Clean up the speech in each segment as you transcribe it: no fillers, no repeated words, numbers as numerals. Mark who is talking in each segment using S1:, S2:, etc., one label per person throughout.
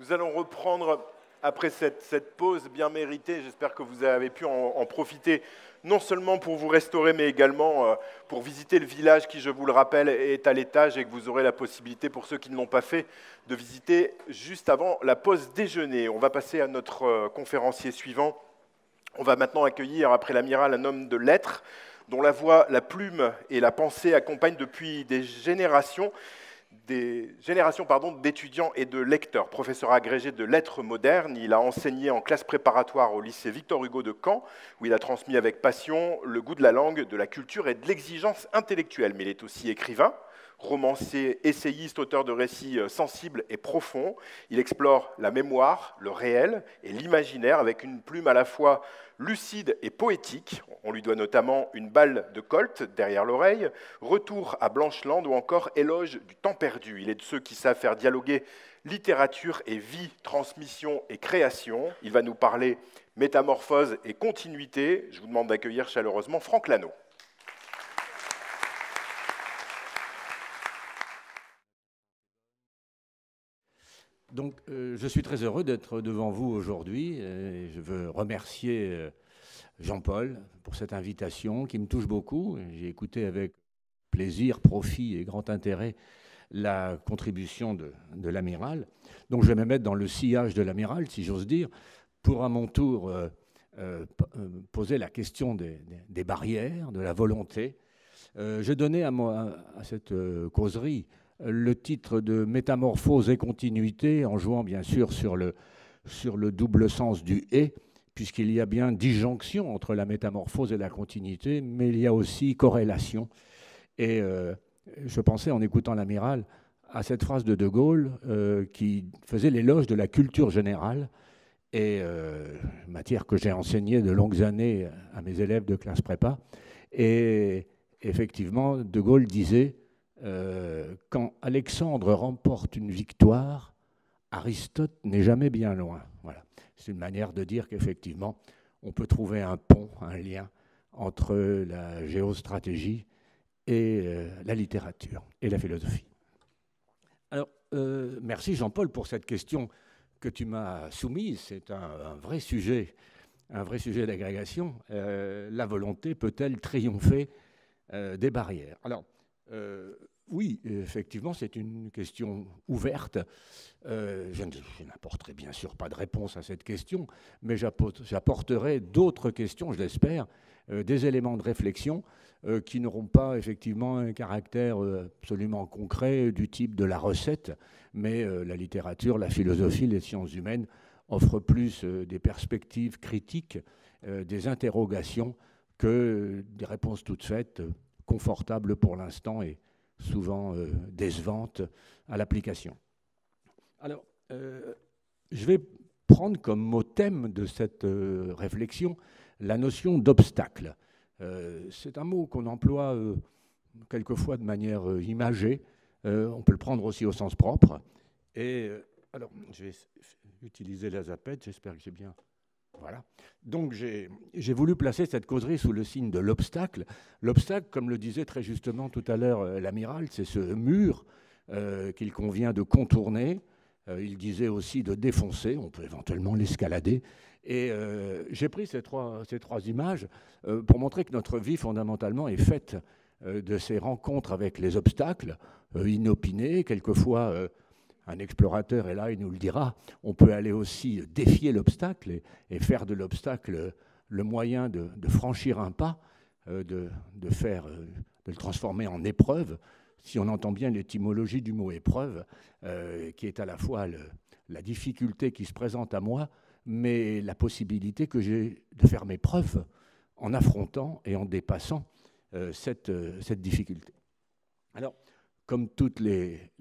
S1: Nous allons reprendre après cette pause bien méritée. J'espère que vous avez pu en profiter, non seulement pour vous restaurer, mais également pour visiter le village qui, je vous le rappelle, est à l'étage et que vous aurez la possibilité, pour ceux qui ne l'ont pas fait, de visiter juste avant la pause déjeuner. On va passer à notre conférencier suivant. On va maintenant accueillir, après l'amiral, un homme de lettres, dont la voix, la plume et la pensée accompagnent depuis des générations d'étudiants et de lecteurs. Professeur agrégé de lettres modernes, il a enseigné en classe préparatoire au lycée Victor Hugo de Caen, où il a transmis avec passion le goût de la langue, de la culture et de l'exigence intellectuelle. Mais il est aussi écrivain, romancier, essayiste, auteur de récits sensibles et profonds. Il explore la mémoire, le réel et l'imaginaire avec une plume à la fois lucide et poétique. On lui doit notamment Une balle de Colt derrière l'oreille, Retour à Blancheland ou encore Éloge du temps perdu. Il est de ceux qui savent faire dialoguer littérature et vie, transmission et création. Il va nous parler métamorphose et continuité. Je vous demande d'accueillir chaleureusement Franck Lano.
S2: Donc, je suis très heureux d'être devant vous aujourd'hui. Je veux remercier Jean-Paul pour cette invitation qui me touche beaucoup. J'ai écouté avec plaisir, profit et grand intérêt la contribution de l'amiral. Donc, je vais me mettre dans le sillage de l'amiral, si j'ose dire, pour à mon tour poser la question des barrières, de la volonté. Je donnais à cette causerie le titre de Métamorphose et continuité, en jouant bien sûr sur le double sens du « et », puisqu'il y a bien disjonction entre la métamorphose et la continuité, mais il y a aussi corrélation. Et je pensais, en écoutant l'amiral, à cette phrase de Gaulle qui faisait l'éloge de la culture générale, et matière que j'ai enseignée de longues années à mes élèves de classe prépa. Et effectivement, De Gaulle disait quand Alexandre remporte une victoire, Aristote n'est jamais bien loin. Voilà. C'est une manière de dire qu'effectivement, on peut trouver un pont, un lien entre la géostratégie et la littérature et la philosophie. Alors, merci Jean-Paul pour cette question que tu m'as soumise. C'est un vrai sujet d'agrégation. La volonté peut-elle triompher des barrières? Alors, oui, effectivement, c'est une question ouverte. Je n'apporterai bien sûr pas de réponse à cette question, mais j'apporterai d'autres questions, je l'espère, des éléments de réflexion qui n'auront pas effectivement un caractère absolument concret du type de la recette, mais la littérature, la philosophie, les sciences humaines offrent plus des perspectives critiques, des interrogations que des réponses toutes faites, confortables pour l'instant et souvent décevantes à l'application. Alors, je vais prendre comme mot thème de cette réflexion la notion d'obstacle. C'est un mot qu'on emploie quelquefois de manière imagée. On peut le prendre aussi au sens propre. Et alors, je vais utiliser la zapette, j'espère que j'ai bien... Voilà. Donc j'ai voulu placer cette causerie sous le signe de l'obstacle. L'obstacle, comme le disait très justement tout à l'heure l'amiral, c'est ce mur qu'il convient de contourner. Il disait aussi de défoncer, on peut éventuellement l'escalader. Et j'ai pris ces trois images pour montrer que notre vie fondamentalement est faite de ces rencontres avec les obstacles, inopinés, quelquefois... Un explorateur est là, il nous le dira. On peut aller aussi défier l'obstacle et faire de l'obstacle le moyen de franchir un pas, de le transformer en épreuve. Si on entend bien l'étymologie du mot épreuve, qui est à la fois la difficulté qui se présente à moi, mais la possibilité que j'ai de faire mes preuves en affrontant et en dépassant cette difficulté. Alors, comme toutes les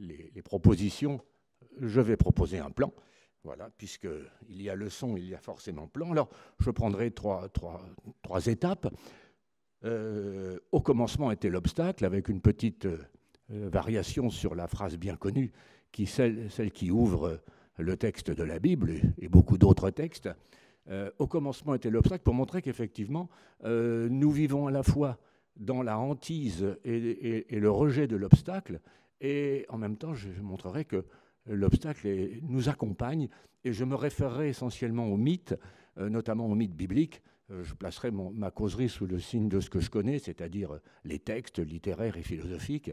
S2: propositions, je vais proposer un plan. Voilà, puisqu'il y a leçon, il y a forcément plan. Alors, je prendrai trois étapes. Au commencement était l'obstacle, avec une petite variation sur la phrase bien connue, celle qui ouvre le texte de la Bible et beaucoup d'autres textes. Au commencement était l'obstacle, pour montrer qu'effectivement, nous vivons à la fois dans la hantise et le rejet de l'obstacle, et en même temps, je montrerai que l'obstacle nous accompagne, et je me référerai essentiellement aux mythes, notamment aux mythes bibliques. Je placerai ma causerie sous le signe de ce que je connais, c'est-à-dire les textes littéraires et philosophiques.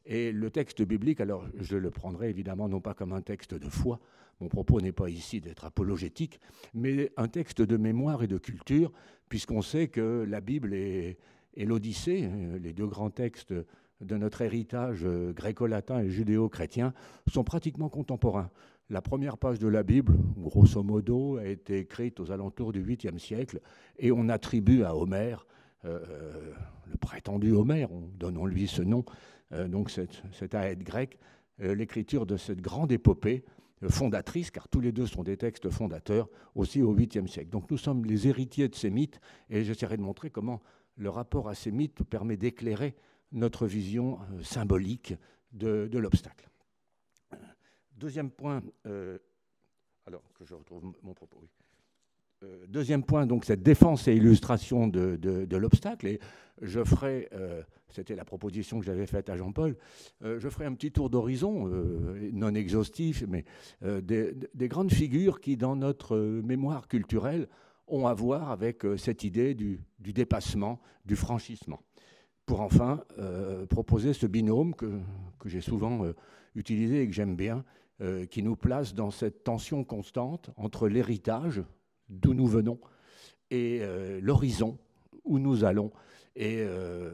S2: Et le texte biblique, alors je le prendrai évidemment non pas comme un texte de foi, mon propos n'est pas ici d'être apologétique, mais un texte de mémoire et de culture, puisqu'on sait que la Bible et l'Odyssée, les deux grands textes de notre héritage gréco-latin et judéo-chrétien, sont pratiquement contemporains. La première page de la Bible, grosso modo, a été écrite aux alentours du 8e siècle, et on attribue à Homère, le prétendu Homère, donnons-lui ce nom, donc cet aède grec, l'écriture de cette grande épopée fondatrice, car tous les deux sont des textes fondateurs, aussi au 8e siècle. Donc nous sommes les héritiers de ces mythes, et j'essaierai de montrer comment le rapport à ces mythes permet d'éclairer notre vision symbolique de l'obstacle. Deuxième point, alors que je retrouve mon propos. Oui. Deuxième point, donc cette défense et illustration de l'obstacle. Et je ferai, c'était la proposition que j'avais faite à Jean-Paul, je ferai un petit tour d'horizon, non exhaustif, mais des grandes figures qui, dans notre mémoire culturelle, ont à voir avec cette idée du dépassement, du franchissement. Pour enfin proposer ce binôme que j'ai souvent utilisé et que j'aime bien, qui nous place dans cette tension constante entre l'héritage, d'où nous venons, et l'horizon, où nous allons. Et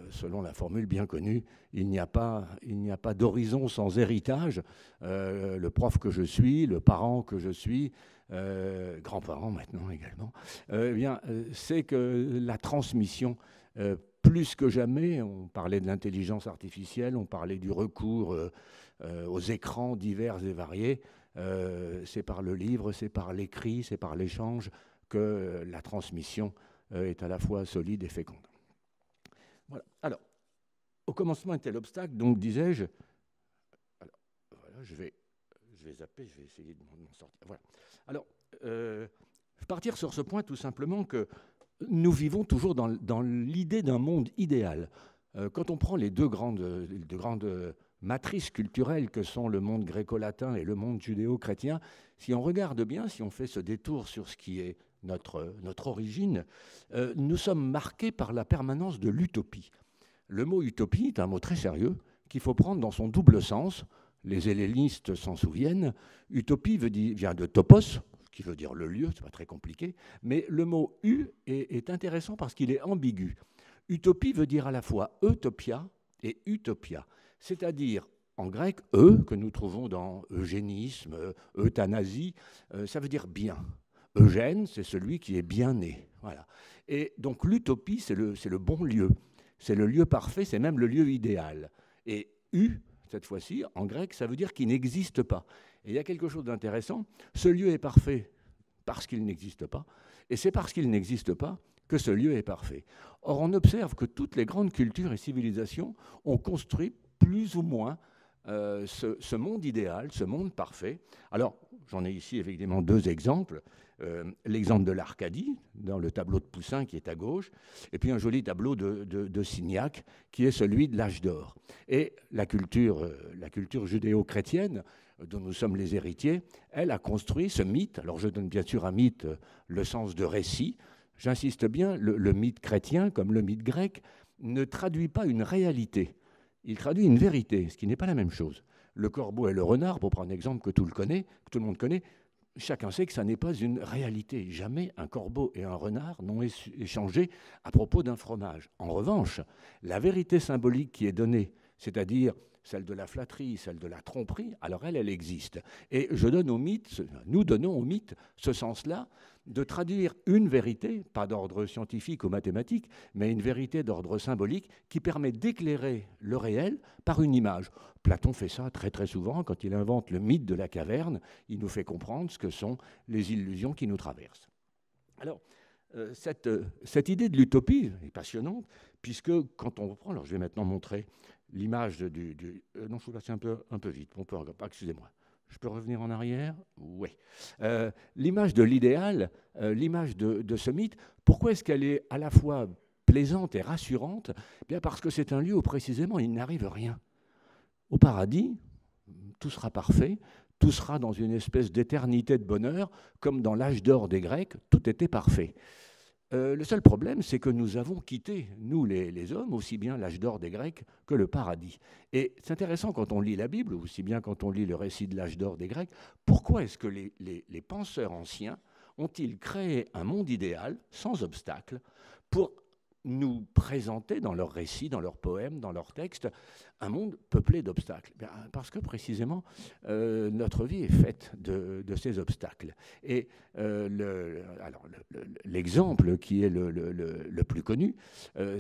S2: selon la formule bien connue, il n'y a pas d'horizon sans héritage. Le prof que je suis, le parent que je suis, grand-parent maintenant également, c'est que la transmission, plus que jamais, on parlait de l'intelligence artificielle, on parlait du recours aux écrans divers et variés, c'est par le livre, c'est par l'écrit, c'est par l'échange que la transmission est à la fois solide et féconde. Voilà. Alors, au commencement était l'obstacle, donc disais-je, alors, voilà, je vais zapper, je vais essayer de m'en sortir. Voilà. Alors, je vais partir sur ce point tout simplement que nous vivons toujours dans l'idée d'un monde idéal. Quand on prend les deux grandes matrices culturelles que sont le monde gréco-latin et le monde judéo-chrétien, si on regarde bien, si on fait ce détour sur ce qui est notre origine, nous sommes marqués par la permanence de l'utopie. Le mot utopie est un mot très sérieux qu'il faut prendre dans son double sens. Les hellénistes s'en souviennent. Utopie vient de topos, qui veut dire le lieu, c'est pas très compliqué, mais le mot « u » est intéressant parce qu'il est ambigu. Utopie veut dire à la fois Eutopia et Utopia, c'est-à-dire en grec « que nous trouvons dans eugénisme, euthanasie, ça veut dire bien. Eugène, c'est celui qui est bien né. Voilà. Et donc l'utopie, c'est le bon lieu, c'est le lieu parfait, c'est même le lieu idéal. Et u, cette fois-ci, en grec, ça veut dire qu'il n'existe pas. Et il y a quelque chose d'intéressant, ce lieu est parfait parce qu'il n'existe pas, et c'est parce qu'il n'existe pas que ce lieu est parfait. Or, on observe que toutes les grandes cultures et civilisations ont construit plus ou moins ce monde idéal, ce monde parfait. Alors, j'en ai ici évidemment deux exemples. L'exemple de l'Arcadie, dans le tableau de Poussin qui est à gauche, et puis un joli tableau de Signac, qui est celui de l'âge d'or. Et la culture judéo-chrétienne, dont nous sommes les héritiers, elle a construit ce mythe. Alors je donne bien sûr à mythe le sens de récit. J'insiste bien, le mythe chrétien, comme le mythe grec, ne traduit pas une réalité. Il traduit une vérité, ce qui n'est pas la même chose. Le corbeau et le renard, pour prendre un exemple que tout le monde connaît, chacun sait que ça n'est pas une réalité. Jamais un corbeau et un renard n'ont échangé à propos d'un fromage. En revanche, la vérité symbolique qui est donnée, c'est-à-dire celle de la flatterie, celle de la tromperie, alors elle existe. Et nous donnons au mythe ce sens-là de traduire une vérité, pas d'ordre scientifique ou mathématique, mais une vérité d'ordre symbolique qui permet d'éclairer le réel par une image. Platon fait ça très très souvent quand il invente le mythe de la caverne, il nous fait comprendre ce que sont les illusions qui nous traversent. Alors, cette idée de l'utopie est passionnante, puisque quand on reprend, alors je vais maintenant montrer l'image non, je vous passe un peu vite, excusez-moi. Je peux revenir en arrière? Oui. L'image de l'idéal, l'image de ce mythe, pourquoi est-ce qu'elle est à la fois plaisante et rassurante? Bien parce que c'est un lieu où précisément il n'arrive rien. Au paradis, tout sera parfait, tout sera dans une espèce d'éternité de bonheur, comme dans l'âge d'or des Grecs, tout était parfait. Le seul problème, c'est que nous avons quitté, nous les hommes, aussi bien l'âge d'or des Grecs que le paradis. Et c'est intéressant quand on lit la Bible, aussi bien quand on lit le récit de l'âge d'or des Grecs, pourquoi est-ce que les penseurs anciens ont-ils créé un monde idéal, sans obstacle, pour nous présenter dans leurs récits, dans leurs poèmes, dans leurs textes, un monde peuplé d'obstacles? Parce que précisément, notre vie est faite de ces obstacles. Et l'exemple qui est le plus connu,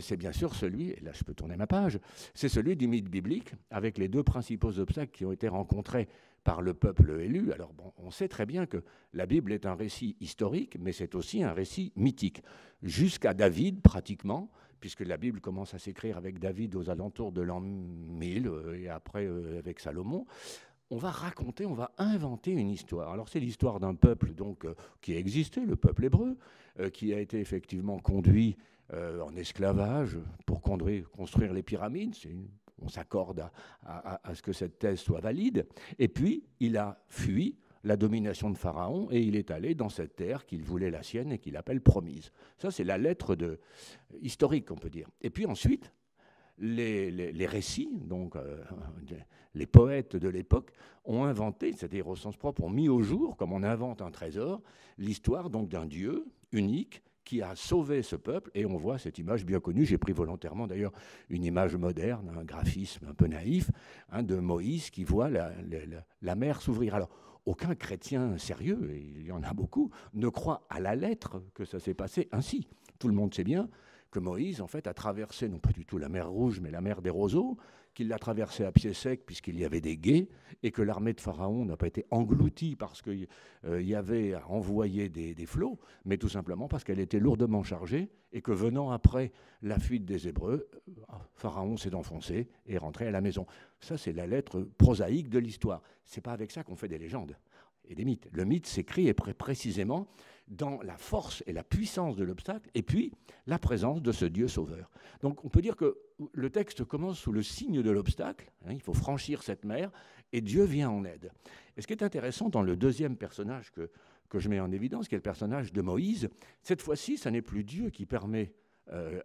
S2: c'est bien sûr celui, et là je peux tourner ma page, c'est celui du mythe biblique, avec les deux principaux obstacles qui ont été rencontrés par le peuple élu. Alors bon, on sait très bien que la Bible est un récit historique, mais c'est aussi un récit mythique. Jusqu'à David, pratiquement, puisque la Bible commence à s'écrire avec David aux alentours de l'an 1000, et après avec Salomon, on va raconter, on va inventer une histoire. Alors c'est l'histoire d'un peuple donc, qui a existé, le peuple hébreu, qui a été effectivement conduit en esclavage pour construire les pyramides. On s'accorde à ce que cette thèse soit valide. Et puis, il a fui la domination de Pharaon et il est allé dans cette terre qu'il voulait la sienne et qu'il appelle promise. Ça, c'est la lettre historique, on peut dire. Et puis ensuite, les récits, donc les poètes de l'époque, ont inventé, c'est-à-dire au sens propre, ont mis au jour, comme on invente un trésor, l'histoire donc d'un Dieu unique qui a sauvé ce peuple, et on voit cette image bien connue, j'ai pris volontairement d'ailleurs une image moderne, un graphisme un peu naïf, de Moïse qui voit la mer s'ouvrir. Alors, aucun chrétien sérieux, et il y en a beaucoup, ne croit à la lettre que ça s'est passé ainsi. Tout le monde sait bien que Moïse, en fait, a traversé, non pas du tout la mer Rouge, mais la mer des roseaux, qu'il l'a traversée à pied sec puisqu'il y avait des gués, et que l'armée de Pharaon n'a pas été engloutie parce qu'il y avait à envoyer des flots, mais tout simplement parce qu'elle était lourdement chargée, et que venant après la fuite des Hébreux, Pharaon s'est enfoncé et est rentré à la maison. Ça, c'est la lettre prosaïque de l'histoire. C'est pas avec ça qu'on fait des légendes et des mythes. Le mythe s'écrit et précisément dans la force et la puissance de l'obstacle, et puis la présence de ce Dieu sauveur. Donc on peut dire que le texte commence sous le signe de l'obstacle, il faut franchir cette mer, et Dieu vient en aide. Et ce qui est intéressant dans le deuxième personnage que je mets en évidence, qui est le personnage de Moïse, cette fois-ci, ce n'est plus Dieu qui permet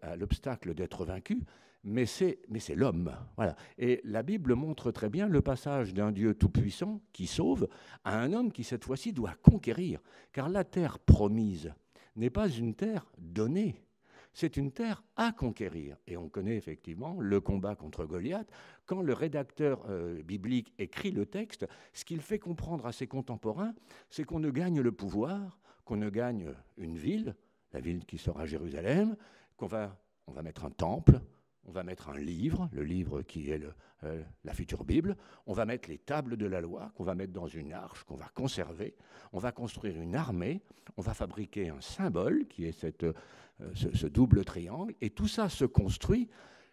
S2: à l'obstacle d'être vaincu, mais c'est l'homme. Voilà. Et la Bible montre très bien le passage d'un Dieu tout-puissant qui sauve à un homme qui, cette fois-ci, doit conquérir. Car la terre promise n'est pas une terre donnée, c'est une terre à conquérir. Et on connaît effectivement le combat contre Goliath. Quand le rédacteur biblique écrit le texte, ce qu'il fait comprendre à ses contemporains, c'est qu'on ne gagne le pouvoir, qu'on ne gagne une ville, la ville qui sera Jérusalem, on va mettre un temple, on va mettre un livre, le livre qui est la future Bible, on va mettre les tables de la loi, qu'on va mettre dans une arche, qu'on va conserver, on va construire une armée, on va fabriquer un symbole qui est ce double triangle, et tout ça se construit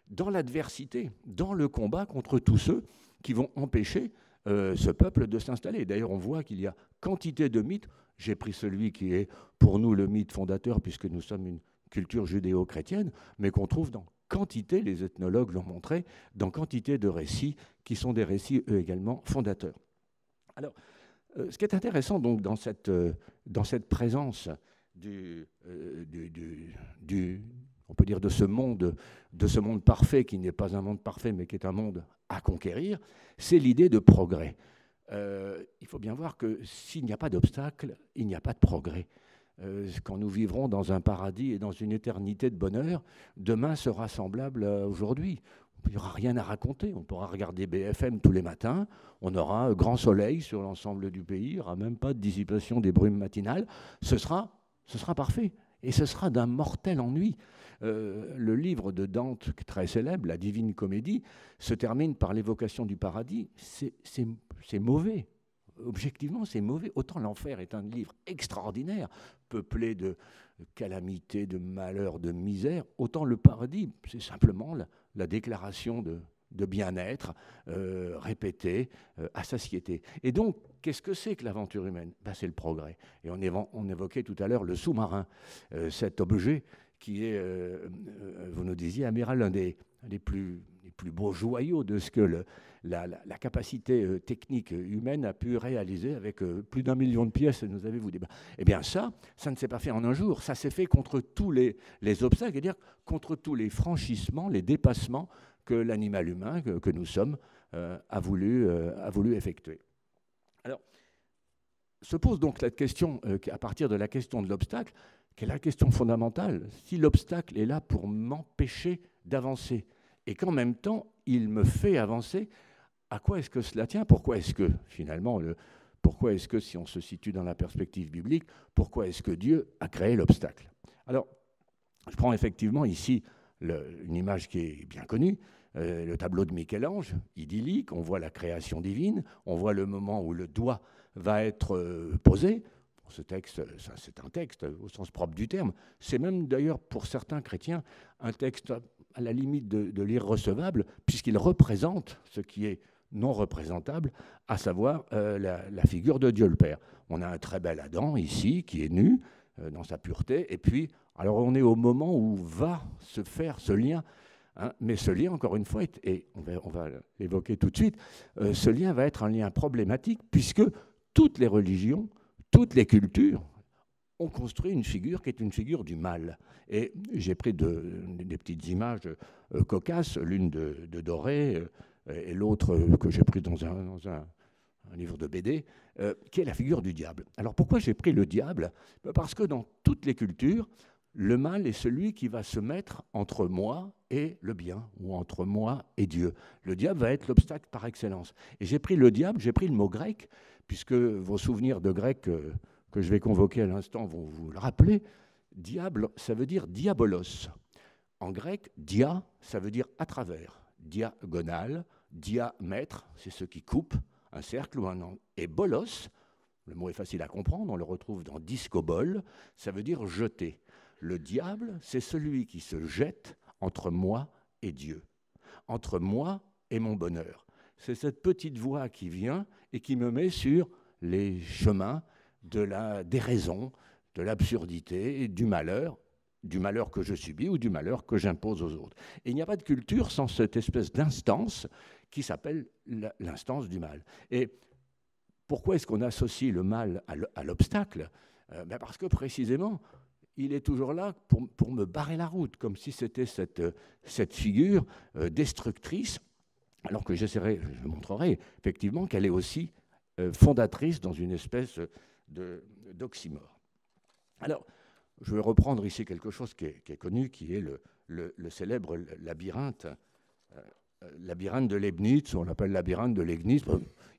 S2: dans l'adversité, dans le combat contre tous ceux qui vont empêcher ce peuple de s'installer. D'ailleurs, on voit qu'il y a quantité de mythes. J'ai pris celui qui est pour nous le mythe fondateur, puisque nous sommes une culture judéo-chrétienne, mais qu'on trouve dans quantité, les ethnologues l'ont montré, dans quantité de récits qui sont des récits eux également fondateurs. Alors, ce qui est intéressant donc dans cette présence on peut dire de ce monde parfait qui n'est pas un monde parfait mais qui est un monde à conquérir, c'est l'idée de progrès. Il faut bien voir que s'il n'y a pas d'obstacle, il n'y a pas de progrès. Quand nous vivrons dans un paradis et dans une éternité de bonheur, demain sera semblable à aujourd'hui. Il n'y aura rien à raconter. On pourra regarder BFM tous les matins. On aura un grand soleil sur l'ensemble du pays. Il n'y aura même pas de dissipation des brumes matinales. Ce sera parfait. Et ce sera d'un mortel ennui. Le livre de Dante, très célèbre, la Divine Comédie, se termine par l'évocation du paradis. C'est mauvais. Objectivement, c'est mauvais. Autant l'enfer est un livre extraordinaire, peuplé de calamités, de malheurs, de misère, autant le paradis, c'est simplement la déclaration de bien-être répétée à satiété. Et donc, qu'est-ce que c'est que l'aventure humaine ? C'est le progrès. Et on évoquait tout à l'heure le sous-marin, cet objet qui est, vous nous disiez, amiral, l'un des plus plus beaux joyaux de ce que la capacité technique humaine a pu réaliser avec plus d'1 million de pièces, nous avez-vous dit. Eh bien ça ne s'est pas fait en un jour, ça s'est fait contre tous les obstacles, c'est-à-dire contre tous les franchissements, les dépassements que l'animal humain, que nous sommes, a voulu effectuer. Alors, se pose donc la question, à partir de la question de l'obstacle, qui est la question fondamentale. Si l'obstacle est là pour m'empêcher d'avancer, et qu'en même temps, il me fait avancer, à quoi est-ce que cela tient? Pourquoi est-ce que, finalement, pourquoi est-ce que, si on se situe dans la perspective biblique, pourquoi est-ce que Dieu a créé l'obstacle? Alors, je prends effectivement ici une image qui est bien connue, le tableau de Michel-Ange, idyllique, on voit la création divine, on voit le moment où le doigt va être posé. Ce texte, c'est un texte au sens propre du terme. C'est même d'ailleurs pour certains chrétiens un texte à la limite de l'irrecevable, puisqu'il représente ce qui est non représentable, à savoir la figure de Dieu le Père. On a un très bel Adam ici qui est nu dans sa pureté, et puis alors on est au moment où va se faire ce lien. Hein, mais ce lien, encore une fois, et on va l'évoquer tout de suite, ce lien va être un lien problématique, puisque toutes les religions, toutes les cultures ont construit une figure qui est une figure du mal. Et j'ai pris des petites images cocasses, l'une de Doré et l'autre que j'ai pris dans un livre de BD, qui est la figure du diable. Alors pourquoi j'ai pris le diable? Parce que dans toutes les cultures, le mal est celui qui va se mettre entre moi et le bien, ou entre moi et Dieu. Le diable va être l'obstacle par excellence. Et j'ai pris le diable, j'ai pris le mot grec, puisque vos souvenirs de grec que je vais convoquer à l'instant vont vous le rappeler. Diable, ça veut dire diabolos. En grec, dia, ça veut dire à travers. Diagonale, diamètre, c'est ce qui coupe, un cercle ou un angle. Et bolos, le mot est facile à comprendre, on le retrouve dans discobol, ça veut dire jeter. Le diable, c'est celui qui se jette entre moi et Dieu, entre moi et mon bonheur. C'est cette petite voix qui vient et qui me met sur les chemins de la déraison, de l'absurdité et du malheur que je subis ou du malheur que j'impose aux autres. Et il n'y a pas de culture sans cette espèce d'instance qui s'appelle l'instance du mal. Et pourquoi est-ce qu'on associe le mal à l'obstacle? Parce que précisément, il est toujours là pour me barrer la route, comme si c'était cette figure destructrice, alors que je montrerai effectivement qu'elle est aussi fondatrice dans une espèce d'oxymore. Alors, je vais reprendre ici quelque chose qui est connu, qui est le célèbre labyrinthe de Leibniz, on l'appelle labyrinthe de Leibniz.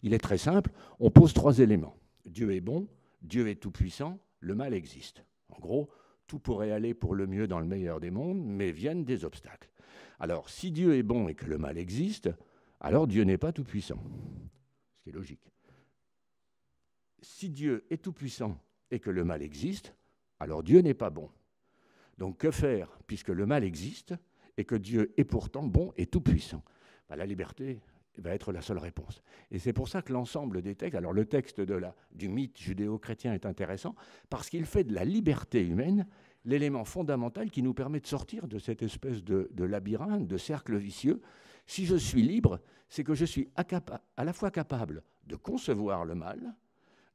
S2: Il est très simple, on pose 3 éléments. Dieu est bon, Dieu est tout-puissant, le mal existe. En gros, tout pourrait aller pour le mieux dans le meilleur des mondes, mais viennent des obstacles. Alors, si Dieu est bon et que le mal existe, alors Dieu n'est pas tout-puissant, ce qui est logique. Si Dieu est tout-puissant et que le mal existe, alors Dieu n'est pas bon. Donc que faire puisque le mal existe et que Dieu est pourtant bon et tout-puissant? La liberté va être la seule réponse. Et c'est pour ça que l'ensemble des textes, alors le texte du mythe judéo-chrétien est intéressant, parce qu'il fait de la liberté humaine l'élément fondamental qui nous permet de sortir de cette espèce de labyrinthe, de cercle vicieux. Si je suis libre, c'est que je suis à la fois capable de concevoir le mal,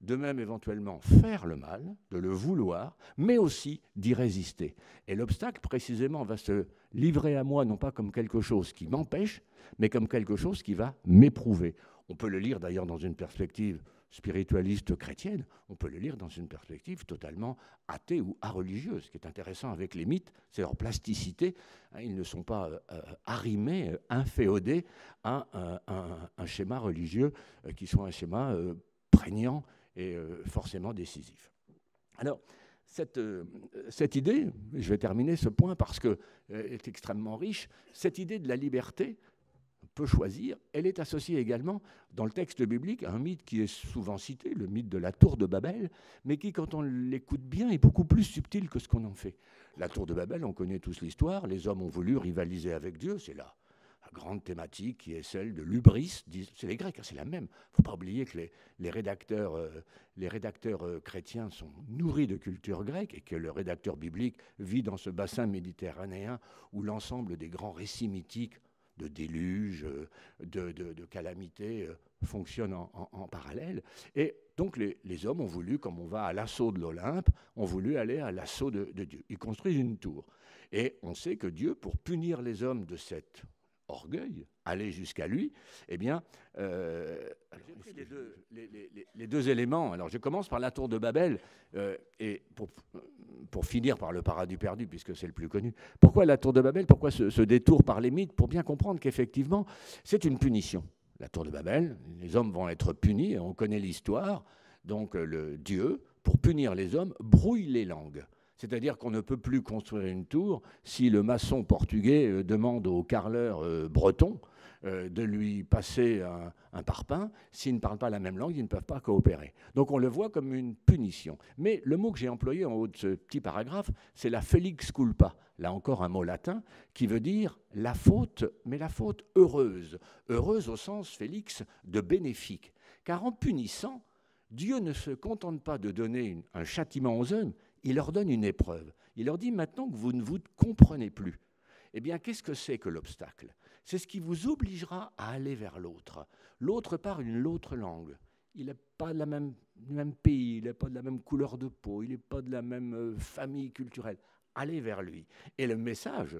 S2: de même éventuellement faire le mal, de le vouloir, mais aussi d'y résister. Et l'obstacle, précisément, va se livrer à moi, non pas comme quelque chose qui m'empêche, mais comme quelque chose qui va m'éprouver. On peut le lire d'ailleurs dans une perspective spiritualiste chrétienne, on peut le lire dans une perspective totalement athée ou areligieuse. Ce qui est intéressant avec les mythes, c'est leur plasticité. Ils ne sont pas arrimés, inféodés à un schéma religieux qui soit un schéma prégnant et forcément décisif. Alors, cette idée, je vais terminer ce point parce qu'elle est extrêmement riche, cette idée de la liberté, on peut choisir, elle est associée également dans le texte biblique à un mythe qui est souvent cité, le mythe de la tour de Babel, mais qui, quand on l'écoute bien, est beaucoup plus subtil que ce qu'on en fait. La tour de Babel, on connaît tous l'histoire, les hommes ont voulu rivaliser avec Dieu, c'est là. La grande thématique qui est celle de l'hubris, c'est les Grecs, c'est la même. Il ne faut pas oublier que les rédacteurs chrétiens sont nourris de culture grecque et que le rédacteur biblique vit dans ce bassin méditerranéen où l'ensemble des grands récits mythiques déluge, de calamités fonctionnent en parallèle. Et donc les hommes ont voulu, comme on va à l'assaut de l'Olympe, ont voulu aller à l'assaut de Dieu. Ils construisent une tour. Et on sait que Dieu, pour punir les hommes de cet orgueil, aller jusqu'à lui, eh bien, j'ai pris les deux éléments. Alors, je commence par la tour de Babel, et pour finir par le paradis perdu, puisque c'est le plus connu. Pourquoi la tour de Babel? Pourquoi ce détour par les mythes? Pour bien comprendre qu'effectivement, c'est une punition. La tour de Babel, les hommes vont être punis, et on connaît l'histoire. Donc, le Dieu, pour punir les hommes, brouille les langues. C'est-à-dire qu'on ne peut plus construire une tour si le maçon portugais demande au carreleur breton de lui passer un parpaing. S'ils ne parlent pas la même langue, ils ne peuvent pas coopérer. Donc on le voit comme une punition. Mais le mot que j'ai employé en haut de ce petit paragraphe, c'est la felix culpa. Là encore un mot latin qui veut dire la faute, mais la faute heureuse. Heureuse au sens, Félix, de bénéfique. Car en punissant, Dieu ne se contente pas de donner un châtiment aux hommes, il leur donne une épreuve. Il leur dit maintenant que vous ne vous comprenez plus. Eh bien, qu'est-ce que c'est que l'obstacle? C'est ce qui vous obligera à aller vers l'autre. L'autre parle une autre langue. Il n'est pas du même pays, il n'est pas de la même couleur de peau, il n'est pas de la même famille culturelle. Allez vers lui. Et le message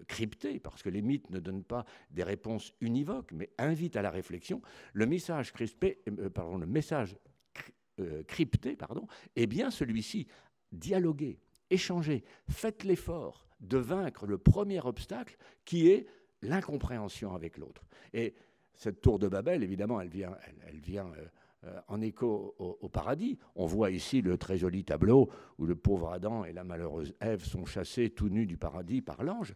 S2: crypté, parce que les mythes ne donnent pas des réponses univoques, mais invitent à la réflexion, le message crypté, est bien celui-ci. Dialoguez, échangez, faites l'effort de vaincre le premier obstacle qui est l'incompréhension avec l'autre. Et cette tour de Babel, évidemment, elle vient en écho au paradis. On voit ici le très joli tableau où le pauvre Adam et la malheureuse Ève sont chassés tout nus du paradis par l'ange.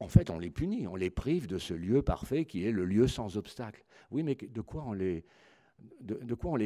S2: En fait, on les punit, on les prive de ce lieu parfait qui est le lieu sans obstacle. Oui, mais de quoi on les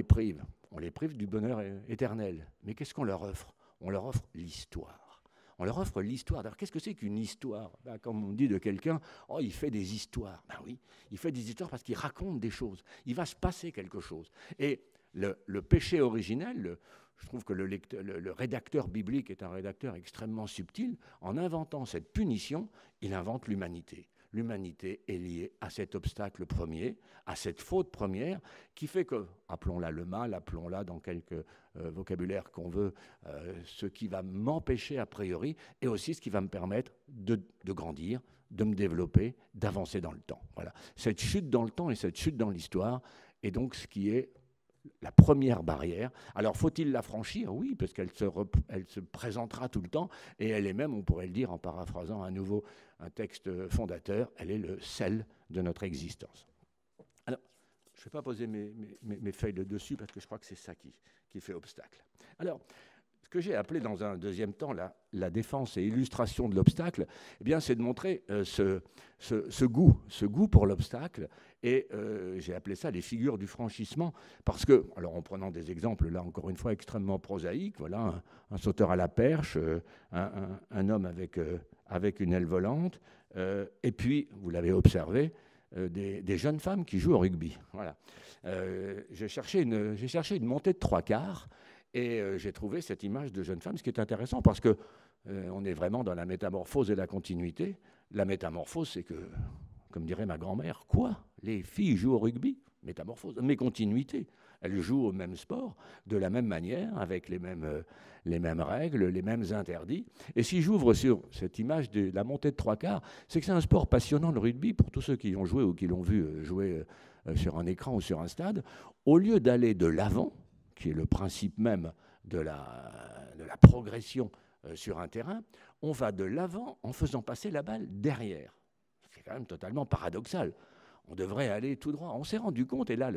S2: prive? On les prive du bonheur éternel. Mais qu'est-ce qu'on leur offre? On leur offre l'histoire. On leur offre l'histoire. Alors, qu'est-ce que c'est qu'une histoire? Comme on dit de quelqu'un, oh, il fait des histoires. Ben oui, il fait des histoires parce qu'il raconte des choses. Il va se passer quelque chose. Et le péché originel, je trouve que le rédacteur biblique est un rédacteur extrêmement subtil. En inventant cette punition, il invente l'humanité. L'humanité est liée à cet obstacle premier, à cette faute première, qui fait que, appelons-la le mal, appelons-la dans quelque vocabulaire qu'on veut, ce qui va m'empêcher a priori, et aussi ce qui va me permettre de grandir, de me développer, d'avancer dans le temps. Voilà. Cette chute dans le temps et cette chute dans l'histoire est donc ce qui est la première barrière. Alors, faut-il la franchir? Oui, parce qu'elle se présentera tout le temps, et elle est même, on pourrait le dire en paraphrasant à nouveau un texte fondateur, elle est le sel de notre existence. Alors, je ne vais pas poser mes feuilles de dessus, parce que je crois que c'est ça qui fait obstacle. Alors, ce que j'ai appelé dans un deuxième temps la défense et illustration de l'obstacle, eh bien, c'est de montrer ce goût pour l'obstacle. Et j'ai appelé ça les figures du franchissement, parce que, alors en prenant des exemples, là encore une fois extrêmement prosaïques, voilà, un sauteur à la perche, un homme avec une aile volante, et puis, vous l'avez observé, des jeunes femmes qui jouent au rugby. Voilà. J'ai cherché une montée de 3/4, et j'ai trouvé cette image de jeune femme, ce qui est intéressant, parce que on est vraiment dans la métamorphose et la continuité. La métamorphose, c'est que, comme dirait ma grand-mère, quoi? Les filles jouent au rugby? Métamorphose. Mais continuité. Elles jouent au même sport, de la même manière, avec les mêmes règles, les mêmes interdits. Et si j'ouvre sur cette image de la montée de 3/4, c'est que c'est un sport passionnant, le rugby, pour tous ceux qui y ont joué ou qui l'ont vu jouer sur un écran ou sur un stade. Au lieu d'aller de l'avant, qui est le principe même de la progression sur un terrain, on va de l'avant en faisant passer la balle derrière. C'est quand même totalement paradoxal. On devrait aller tout droit. On s'est rendu compte, et là,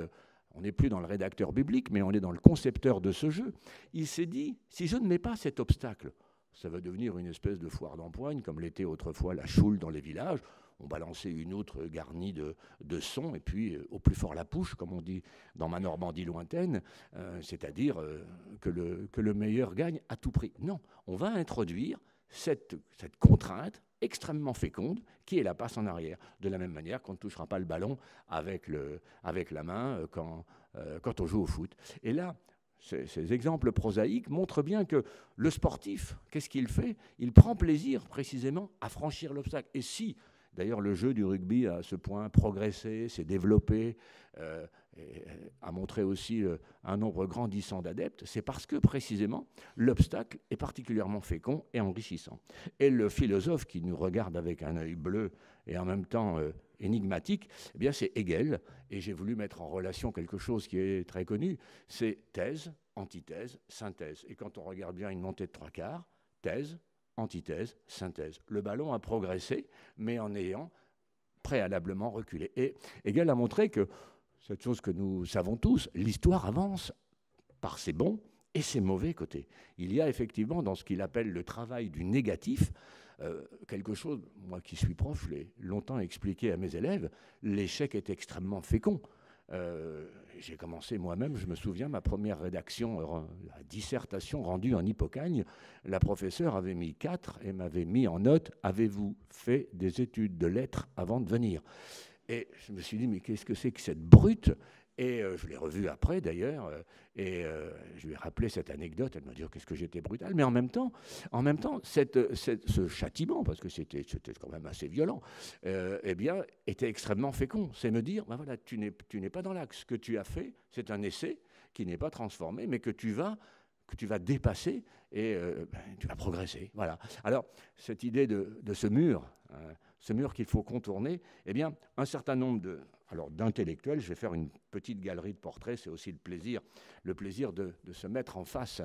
S2: on n'est plus dans le rédacteur biblique, mais on est dans le concepteur de ce jeu. Il s'est dit, si je ne mets pas cet obstacle, ça va devenir une espèce de foire d'empoigne, comme l'était autrefois la choule dans les villages. On balançait une outre garnie de sons, et puis au plus fort la pouche, comme on dit dans ma Normandie lointaine, c'est-à-dire que le meilleur gagne à tout prix. Non, on va introduire cette contrainte extrêmement féconde qui est la passe en arrière. De la même manière qu'on ne touchera pas le ballon avec la main quand on joue au foot. Et là, ces exemples prosaïques montrent bien que le sportif, qu'est-ce qu'il fait? Il prend plaisir précisément à franchir l'obstacle. Et si D'ailleurs, le jeu du rugby a à ce point progressé, s'est développé, et a montré aussi un nombre grandissant d'adeptes. C'est parce que, précisément, l'obstacle est particulièrement fécond et enrichissant. Et le philosophe qui nous regarde avec un œil bleu et en même temps énigmatique, eh bien, c'est Hegel. Et j'ai voulu mettre en relation quelque chose qui est très connu, c'est thèse, antithèse, synthèse. Et quand on regarde bien une montée de 3/4, thèse, antithèse, synthèse. Le ballon a progressé, mais en ayant préalablement reculé. Et Hegel a montré que, cette chose que nous savons tous, l'histoire avance par ses bons et ses mauvais côtés. Il y a effectivement dans ce qu'il appelle le travail du négatif, quelque chose, moi qui suis prof, je l'ai longtemps expliqué à mes élèves, l'échec est extrêmement fécond. J'ai commencé moi-même, je me souviens, ma première rédaction, la dissertation rendue en Hippocagne, la professeure avait mis 4 et m'avait mis en note « Avez-vous fait des études de lettres avant de venir ?» Et je me suis dit « Mais qu'est-ce que c'est que cette brute ?» Et je l'ai revue après, d'ailleurs, et je lui ai rappelé cette anecdote. Elle m'a dit « Qu'est-ce que j'étais brutal ?» Mais en même temps ce châtiment, parce que c'était quand même assez violent, eh bien, était extrêmement fécond. C'est me dire, ben voilà, tu n'es pas dans l'axe. Ce que tu as fait, c'est un essai qui n'est pas transformé, mais que tu vas dépasser et tu vas progresser. Voilà. Alors, cette idée de ce mur qu'il faut contourner, eh bien, un certain nombre d'intellectuels, je vais faire une petite galerie de portraits, c'est aussi le plaisir de se mettre en face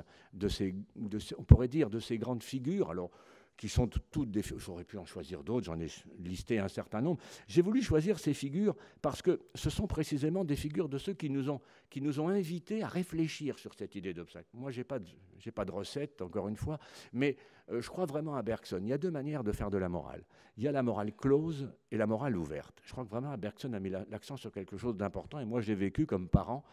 S2: on pourrait dire, de ces grandes figures, alors, qui sont toutes des... J'aurais pu en choisir d'autres, j'en ai listé un certain nombre. J'ai voulu choisir ces figures parce que ce sont précisément des figures de ceux qui nous ont invités à réfléchir sur cette idée d'obstacle. Moi, j'ai pas de recette, encore une fois, mais je crois vraiment à Bergson. Il y a 2 manières de faire de la morale. Il y a la morale close et la morale ouverte. Je crois que vraiment Bergson a mis l'accent sur quelque chose d'important, et moi, je l'ai vécu comme parent.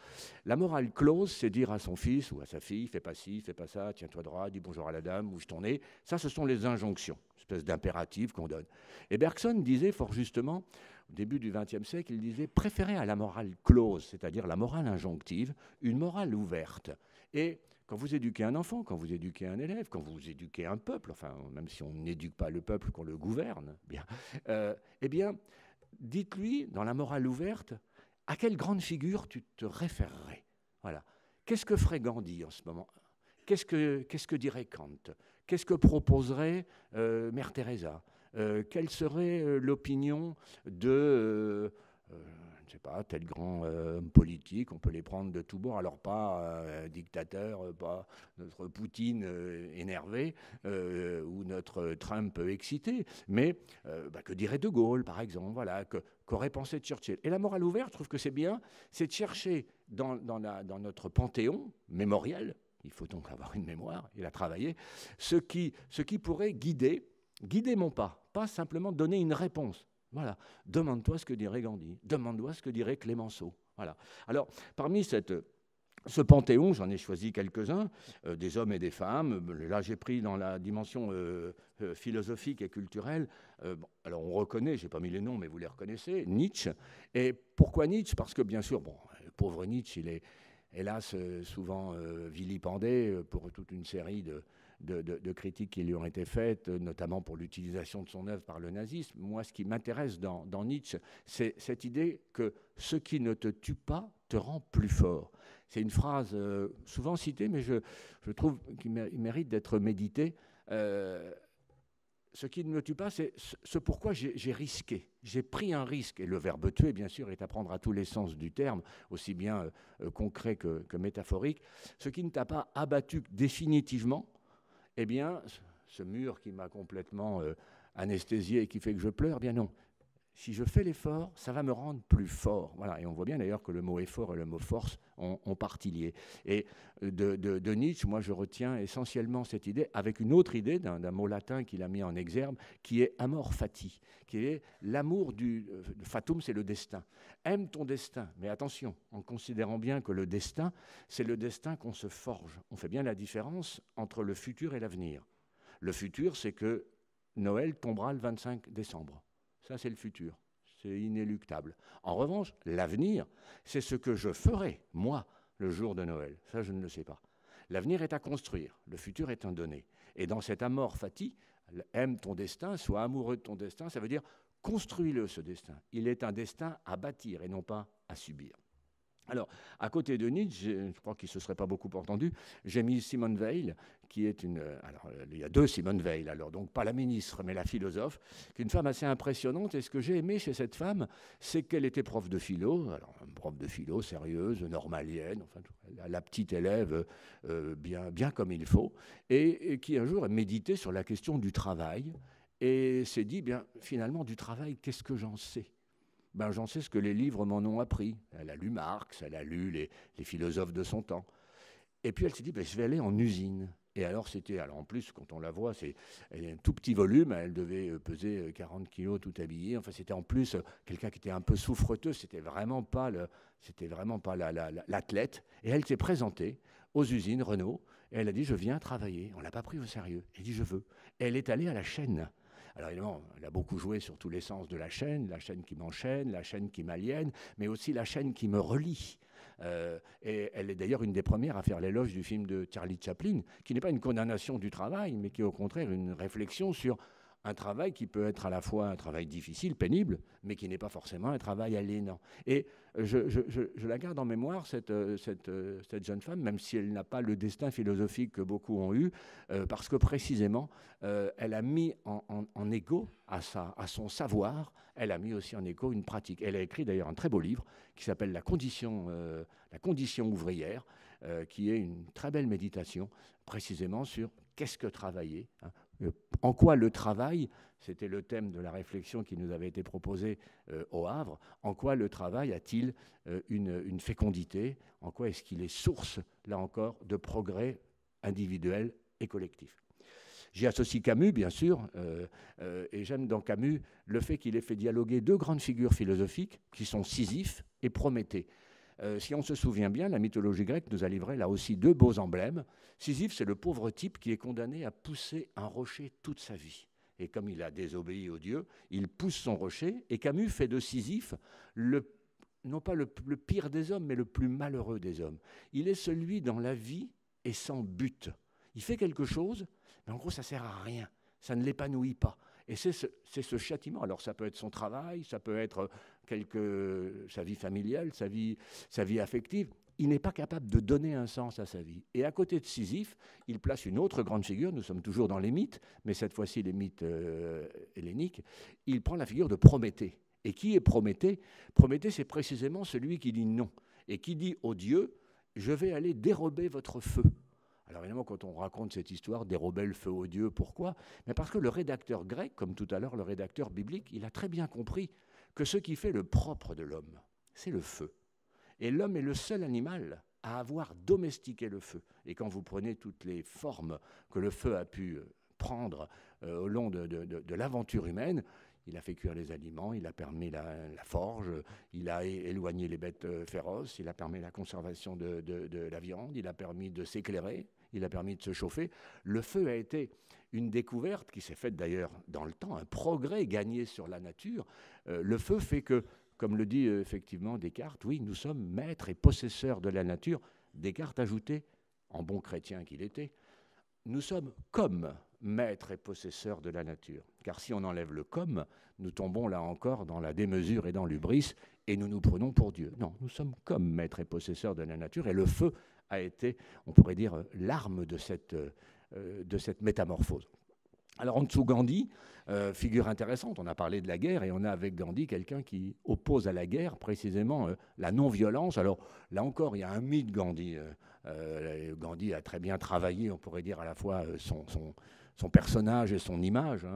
S2: La morale close, c'est dire à son fils ou à sa fille, fais pas ci, fais pas ça, tiens-toi droit, dis bonjour à la dame, bouge ton nez. Ça, ce sont les injonctions, espèce d'impératif qu'on donne. Et Bergson disait fort justement, au début du XXe siècle, il disait préférer à la morale close, c'est-à-dire la morale injonctive, une morale ouverte. Et quand vous éduquez un enfant, quand vous éduquez un élève, quand vous éduquez un peuple, enfin, même si on n'éduque pas le peuple, qu'on le gouverne, eh bien, dites-lui, dans la morale ouverte, à quelle grande figure tu te référerais. Voilà. Qu'est-ce que ferait Gandhi en ce moment ? Qu'est-ce que dirait Kant ? Qu'est-ce que proposerait Mère Teresa ? Quelle serait l'opinion de... je ne sais pas, tel grand homme politique, on peut les prendre de tous bords, alors pas dictateur, pas notre Poutine énervé ou notre Trump excité, mais que dirait De Gaulle, par exemple, voilà, qu'aurait pensé Churchill. Et la morale ouverte, je trouve que c'est bien, c'est de chercher dans notre panthéon mémoriel, il faut donc avoir une mémoire et la travailler, ce qui pourrait guider mon pas simplement donner une réponse. Voilà, demande-toi ce que dirait Gandhi, demande-toi ce que dirait Clémenceau. Voilà. Alors, parmi ce panthéon, j'en ai choisi quelques-uns, des hommes et des femmes. Là, j'ai pris dans la dimension philosophique et culturelle. Alors, on reconnaît, je n'ai pas mis les noms, mais vous les reconnaissez, Nietzsche. Et pourquoi Nietzsche ? Parce que, bien sûr, le pauvre Nietzsche, il est hélas souvent vilipendé pour toute une série de critiques qui lui ont été faites, notamment pour l'utilisation de son œuvre par le nazisme. Moi, ce qui m'intéresse dans Nietzsche, c'est cette idée que ce qui ne te tue pas te rend plus fort. C'est une phrase souvent citée, mais je trouve qu'il mérite d'être méditée. Ce qui ne me tue pas, c'est ce pourquoi j'ai risqué. J'ai pris un risque. Et le verbe tuer, bien sûr, est à prendre à tous les sens du terme, aussi bien concret que métaphorique. Ce qui ne t'a pas abattu définitivement, eh bien, ce mur qui m'a complètement anesthésié et qui fait que je pleure, bien non. Si je fais l'effort, ça va me rendre plus fort. Voilà. Et on voit bien d'ailleurs que le mot effort et le mot force ont partie liée. Et de Nietzsche, moi je retiens essentiellement cette idée, avec une autre idée d'un mot latin qu'il a mis en exergue, qui est amor fati, qui est l'amour du... fatum, c'est le destin. Aime ton destin, mais attention, en considérant bien que le destin, c'est le destin qu'on se forge. On fait bien la différence entre le futur et l'avenir. Le futur, c'est que Noël tombera le 25 décembre. Ça, c'est le futur. C'est inéluctable. En revanche, l'avenir, c'est ce que je ferai, moi, le jour de Noël. Ça, je ne le sais pas. L'avenir est à construire. Le futur est un donné. Et dans cet amor fati, aime ton destin, sois amoureux de ton destin, ça veut dire construis-le ce destin. Il est un destin à bâtir et non pas à subir. Alors, à côté de Nietzsche, je crois qu'il ne se serait pas beaucoup entendu, j'ai mis Simone Weil, qui est une... Alors, il y a deux Simone Weil, alors, donc pas la ministre, mais la philosophe, qui est une femme assez impressionnante. Et ce que j'ai aimé chez cette femme, c'est qu'elle était prof de philo, alors une prof de philo sérieuse, normalienne, enfin, la petite élève bien comme il faut, et qui un jour a médité sur la question du travail, et s'est dit, bien, finalement, du travail, qu'est-ce que j'en sais ? Ben, j'en sais ce que les livres m'en ont appris. Elle a lu Marx, elle a lu les philosophes de son temps. Et puis elle s'est dit, ben, je vais aller en usine. Et alors en plus, quand on la voit, elle est un tout petit volume, elle devait peser 40 kilos tout habillée. Enfin, c'était en plus quelqu'un qui était un peu souffreteux, c'était vraiment pas l'athlète. Et elle s'est présentée aux usines Renault, et elle a dit, je viens travailler. On ne l'a pas pris au sérieux. Elle dit, je veux. Et elle est allée à la chaîne. Alors évidemment, elle a beaucoup joué sur tous les sens de la chaîne qui m'enchaîne, la chaîne qui m'aliène, mais aussi la chaîne qui me relie. Et elle est d'ailleurs une des premières à faire l'éloge du film de Charlie Chaplin, qui n'est pas une condamnation du travail, mais qui est au contraire une réflexion sur un travail qui peut être à la fois un travail difficile, pénible, mais qui n'est pas forcément un travail aliénant. Et je la garde en mémoire, cette jeune femme, même si elle n'a pas le destin philosophique que beaucoup ont eu, parce que précisément, elle a mis en écho à son savoir, elle a mis aussi en écho une pratique. Elle a écrit d'ailleurs un très beau livre qui s'appelle La condition ouvrière, qui est une très belle méditation précisément sur qu'est-ce que travailler, hein. En quoi le travail, c'était le thème de la réflexion qui nous avait été proposée au Havre, en quoi le travail a-t-il une fécondité, en quoi est-ce qu'il est source, là encore, de progrès individuel et collectif. J'y associe Camus, bien sûr, et j'aime dans Camus le fait qu'il ait fait dialoguer deux grandes figures philosophiques qui sont Sisyphe et Prométhée. Si on se souvient bien, la mythologie grecque nous a livré là aussi deux beaux emblèmes. Sisyphe, c'est le pauvre type qui est condamné à pousser un rocher toute sa vie. Et comme il a désobéi aux dieux, il pousse son rocher, et Camus fait de Sisyphe non pas le pire des hommes, mais le plus malheureux des hommes. Il est celui dans la vie et sans but. Il fait quelque chose, mais en gros, ça ne sert à rien. Ça ne l'épanouit pas. Et c'est ce châtiment. Alors ça peut être son travail, ça peut être sa vie familiale, sa vie affective. Il n'est pas capable de donner un sens à sa vie. Et à côté de Sisyphe, il place une autre grande figure, nous sommes toujours dans les mythes, mais cette fois-ci les mythes helléniques, il prend la figure de Prométhée. Et qui est Prométhée ? Prométhée, c'est précisément celui qui dit non, et qui dit aux dieux, je vais aller dérober votre feu. Alors évidemment, quand on raconte cette histoire, dérober le feu aux dieux, pourquoi ? Mais parce que le rédacteur grec, comme tout à l'heure le rédacteur biblique, il a très bien compris que ce qui fait le propre de l'homme, c'est le feu. Et l'homme est le seul animal à avoir domestiqué le feu. Et quand vous prenez toutes les formes que le feu a pu prendre au long de l'aventure humaine, il a fait cuire les aliments, il a permis la forge, il a éloigné les bêtes féroces, il a permis la conservation de la viande, il a permis de s'éclairer, il a permis de se chauffer. Le feu a été une découverte qui s'est faite d'ailleurs dans le temps, un progrès gagné sur la nature. Le feu fait que, comme le dit effectivement Descartes, oui, nous sommes maîtres et possesseurs de la nature. Descartes ajoutait, en bon chrétien qu'il était, nous sommes comme maîtres et possesseurs de la nature. Car si on enlève le comme, nous tombons là encore dans la démesure et dans l'hubris, et nous nous prenons pour Dieu. Non, nous sommes comme maîtres et possesseurs de la nature, et le feu a été, on pourrait dire, l'arme de cette métamorphose. Alors en dessous, Gandhi, figure intéressante, on a parlé de la guerre, et on a avec Gandhi quelqu'un qui oppose à la guerre précisément la non-violence. Alors là encore, il y a un mythe Gandhi. Gandhi a très bien travaillé, on pourrait dire, à la fois son personnage et son image.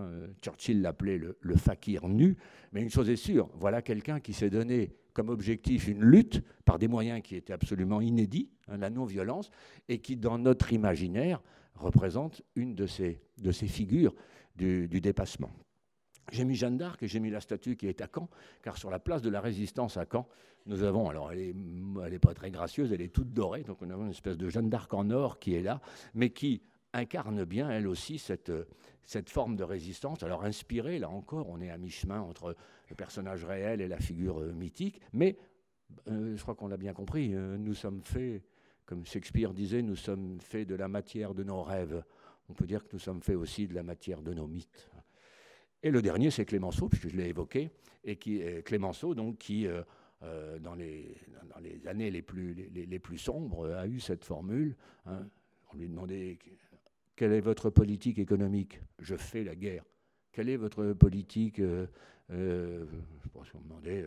S2: Churchill l'appelait le fakir nu, mais une chose est sûre, voilà quelqu'un qui s'est donné comme objectif une lutte par des moyens qui étaient absolument inédits, la non-violence, et qui, dans notre imaginaire, représente une de ces figures du dépassement. J'ai mis Jeanne d'Arc et j'ai mis la statue qui est à Caen, car sur la place de la Résistance à Caen, nous avons, alors elle est pas très gracieuse, elle est toute dorée, donc on a une espèce de Jeanne d'Arc en or qui est là, mais qui incarne bien, elle aussi, cette forme de résistance. Alors inspirée, là encore, on est à mi-chemin entre le personnage réel et la figure mythique, mais je crois qu'on l'a bien compris, nous sommes faits, comme Shakespeare disait, nous sommes faits de la matière de nos rêves. On peut dire que nous sommes faits aussi de la matière de nos mythes. Et le dernier, c'est Clémenceau, puisque je l'ai évoqué, et Clémenceau, donc, qui, dans les années les plus sombres, a eu cette formule. Hein, on lui demandait quelle est votre politique économique? Je fais la guerre. Quelle est votre politique je pense qu'on me demandait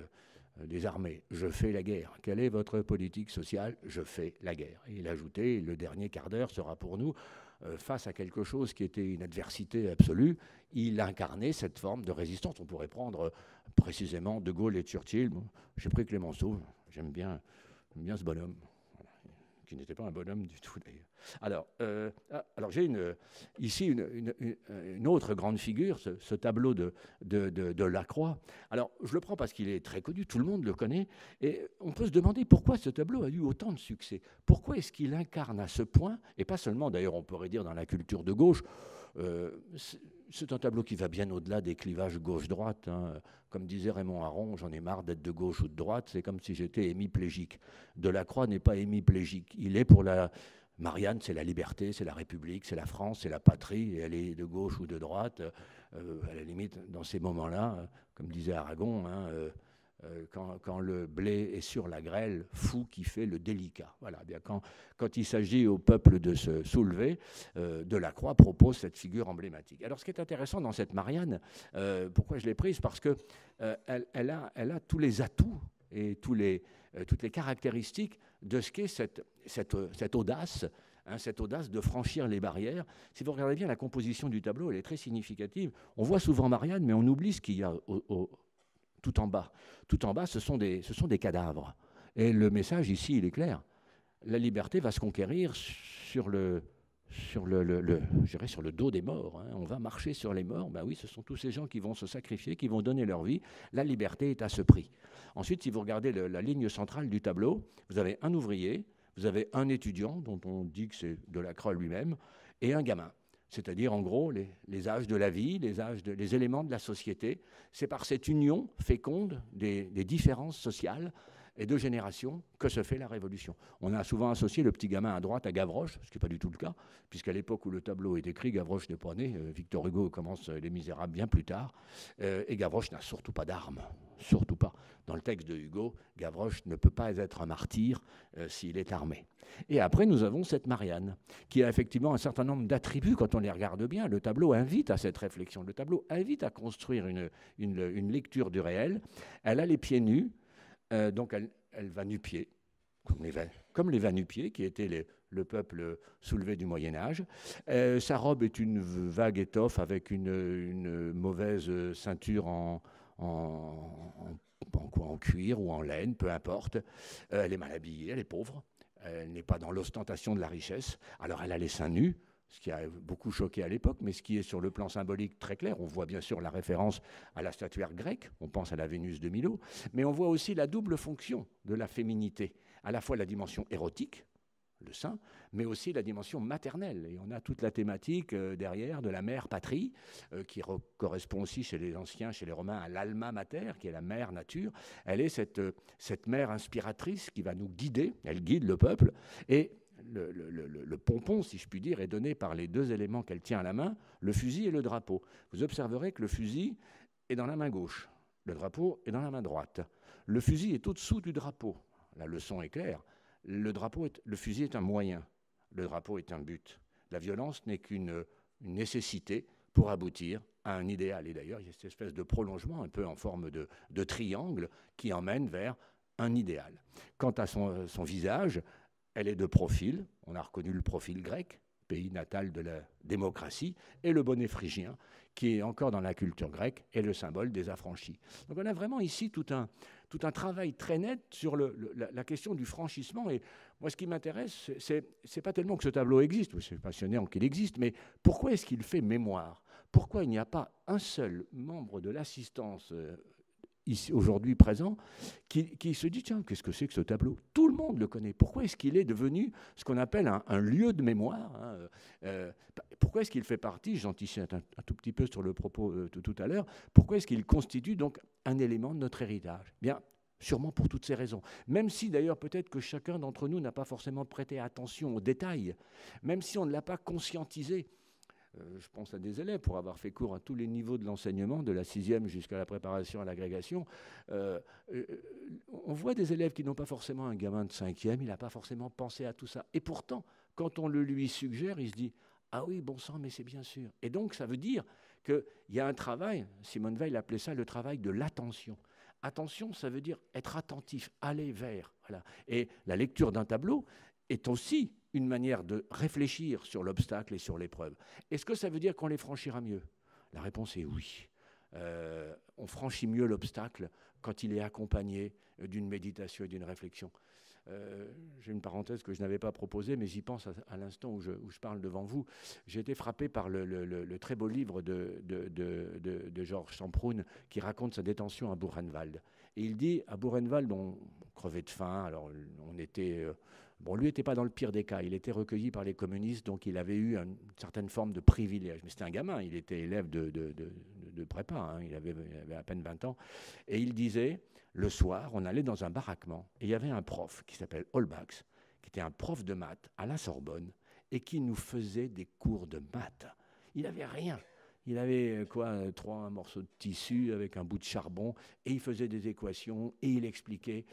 S2: des armées. Je fais la guerre. Quelle est votre politique sociale? Je fais la guerre. Et il ajoutait, le dernier quart d'heure sera pour nous, face à quelque chose qui était une adversité absolue, il incarnait cette forme de résistance. On pourrait prendre précisément De Gaulle et Churchill. Bon, j'ai pris Clémenceau, j'aime bien ce bonhomme, qui n'était pas un bonhomme du tout d'ailleurs. Alors j'ai ici une autre grande figure, ce tableau de Lacroix. Alors je le prends parce qu'il est très connu, tout le monde le connaît, et on peut se demander pourquoi ce tableau a eu autant de succès. Pourquoi est-ce qu'il incarne à ce point, et pas seulement d'ailleurs on pourrait dire dans la culture de gauche, c'est un tableau qui va bien au-delà des clivages gauche-droite. Hein. Comme disait Raymond Aron, j'en ai marre d'être de gauche ou de droite, c'est comme si j'étais hémiplégique. Delacroix n'est pas hémiplégique. Il est pour la... Marianne, c'est la liberté, c'est la République, c'est la France, c'est la patrie, et elle est de gauche ou de droite. À la limite, dans ces moments-là, comme disait Aragon, hein, quand le blé est sur la grêle, fou qui fait le délicat. Voilà, bien quand il s'agit au peuple de se soulever, Delacroix propose cette figure emblématique. Alors, ce qui est intéressant dans cette Marianne, pourquoi je l'ai prise? Parce que elle a tous les atouts et toutes les caractéristiques de ce qu'est cette audace. Hein, cette audace de franchir les barrières. Si vous regardez bien la composition du tableau, elle est très significative. On voit souvent Marianne, mais on oublie ce qu'il y a tout en bas. Tout en bas, ce sont des cadavres. Et le message ici, il est clair. La liberté va se conquérir sur le dos des morts. Hein. On va marcher sur les morts. Ben oui, ce sont tous ces gens qui vont se sacrifier, qui vont donner leur vie. La liberté est à ce prix. Ensuite, si vous regardez la ligne centrale du tableau, vous avez un ouvrier, vous avez un étudiant, dont on dit que c'est Delacroix lui-même, et un gamin. C'est-à-dire, en gros, les âges de la vie, les éléments de la société. C'est par cette union féconde des différences sociales et de génération que se fait la révolution. On a souvent associé le petit gamin à droite à Gavroche, ce qui n'est pas du tout le cas, puisqu'à l'époque où le tableau est écrit, Gavroche n'est pas né. Victor Hugo commence Les Misérables bien plus tard, et Gavroche n'a surtout pas d'armes, surtout pas. Dans le texte de Hugo, Gavroche ne peut pas être un martyr s'il est armé. Et après, nous avons cette Marianne, qui a effectivement un certain nombre d'attributs quand on les regarde bien. Le tableau invite à cette réflexion, le tableau invite à construire une lecture du réel. Elle a les pieds nus, donc elle va nu-pied, comme les va-nu-pieds, qui étaient le peuple soulevé du Moyen-Âge. Sa robe est une vague étoffe avec une mauvaise ceinture en cuir ou en laine, peu importe. Elle est mal habillée, elle est pauvre. Elle n'est pas dans l'ostentation de la richesse. Alors elle a les seins nus, ce qui a beaucoup choqué à l'époque, mais ce qui est sur le plan symbolique très clair. On voit bien sûr la référence à la statuaire grecque, on pense à la Vénus de Milo, mais on voit aussi la double fonction de la féminité, à la fois la dimension érotique, le sein, mais aussi la dimension maternelle. Et on a toute la thématique derrière de la mère patrie, qui correspond aussi chez les anciens, chez les Romains, à l'alma mater, qui est la mère nature. Elle est cette mère inspiratrice qui va nous guider, elle guide le peuple, et le pompon, si je puis dire, est donné par les deux éléments qu'elle tient à la main, le fusil et le drapeau. Vous observerez que le fusil est dans la main gauche, le drapeau est dans la main droite. Le fusil est au-dessous du drapeau. La leçon est claire. Le fusil est un moyen, le drapeau est un but. La violence n'est qu'une nécessité pour aboutir à un idéal. Et d'ailleurs, il y a cette espèce de prolongement un peu en forme de triangle qui emmène vers un idéal. Quant à son visage, elle est de profil, on a reconnu le profil grec, pays natal de la démocratie, et le bonnet phrygien, qui est encore dans la culture grecque, est le symbole des affranchis. Donc on a vraiment ici tout un travail très net sur la question du franchissement. Et moi, ce qui m'intéresse, c'est pas tellement que ce tableau existe, c'est passionnant qu'il existe, mais pourquoi est-ce qu'il fait mémoire? Pourquoi il n'y a pas un seul membre de l'assistance ici, aujourd'hui présent, qui se dit, tiens, qu'est-ce que c'est que ce tableau? Tout le monde le connaît. Pourquoi est-ce qu'il est devenu ce qu'on appelle un lieu de mémoire, hein, pourquoi est-ce qu'il fait partie, j'anticipe un tout petit peu sur le propos tout à l'heure, pourquoi est-ce qu'il constitue donc un élément de notre héritage? Bien, sûrement pour toutes ces raisons. Même si d'ailleurs peut-être que chacun d'entre nous n'a pas forcément prêté attention aux détails, même si on ne l'a pas conscientisé, je pense à des élèves, pour avoir fait cours à tous les niveaux de l'enseignement, de la 6e jusqu'à la préparation à l'agrégation, on voit des élèves qui n'ont pas forcément un gamin de 5e, il n'a pas forcément pensé à tout ça. Et pourtant, quand on le lui suggère, il se dit « Ah oui, bon sang, mais c'est bien sûr ». Et donc, ça veut dire qu'il y a un travail, Simone Weil appelait ça le travail de l'attention. Attention, ça veut dire être attentif, aller vers. Voilà. Et la lecture d'un tableau est aussi une manière de réfléchir sur l'obstacle et sur l'épreuve. Est-ce que ça veut dire qu'on les franchira mieux? La réponse est oui. On franchit mieux l'obstacle quand il est accompagné d'une méditation et d'une réflexion. J'ai une parenthèse que je n'avais pas proposée, mais j'y pense à l'instant où je parle devant vous. J'ai été frappé par le très beau livre de Georges Samproun qui raconte sa détention à Buchenwald. Et il dit, à Buchenwald, on crevait de faim, alors on était... Bon, lui n'était pas dans le pire des cas, il était recueilli par les communistes, donc il avait eu une certaine forme de privilège. Mais c'était un gamin, il était élève de prépa, hein, il avait à peine 20 ans. Et il disait, le soir, on allait dans un baraquement, et il y avait un prof qui s'appelle Holbach, qui était un prof de maths à la Sorbonne, et qui nous faisait des cours de maths. Il n'avait rien. Il avait un morceaux de tissu avec un bout de charbon, et il faisait des équations, et il expliquait...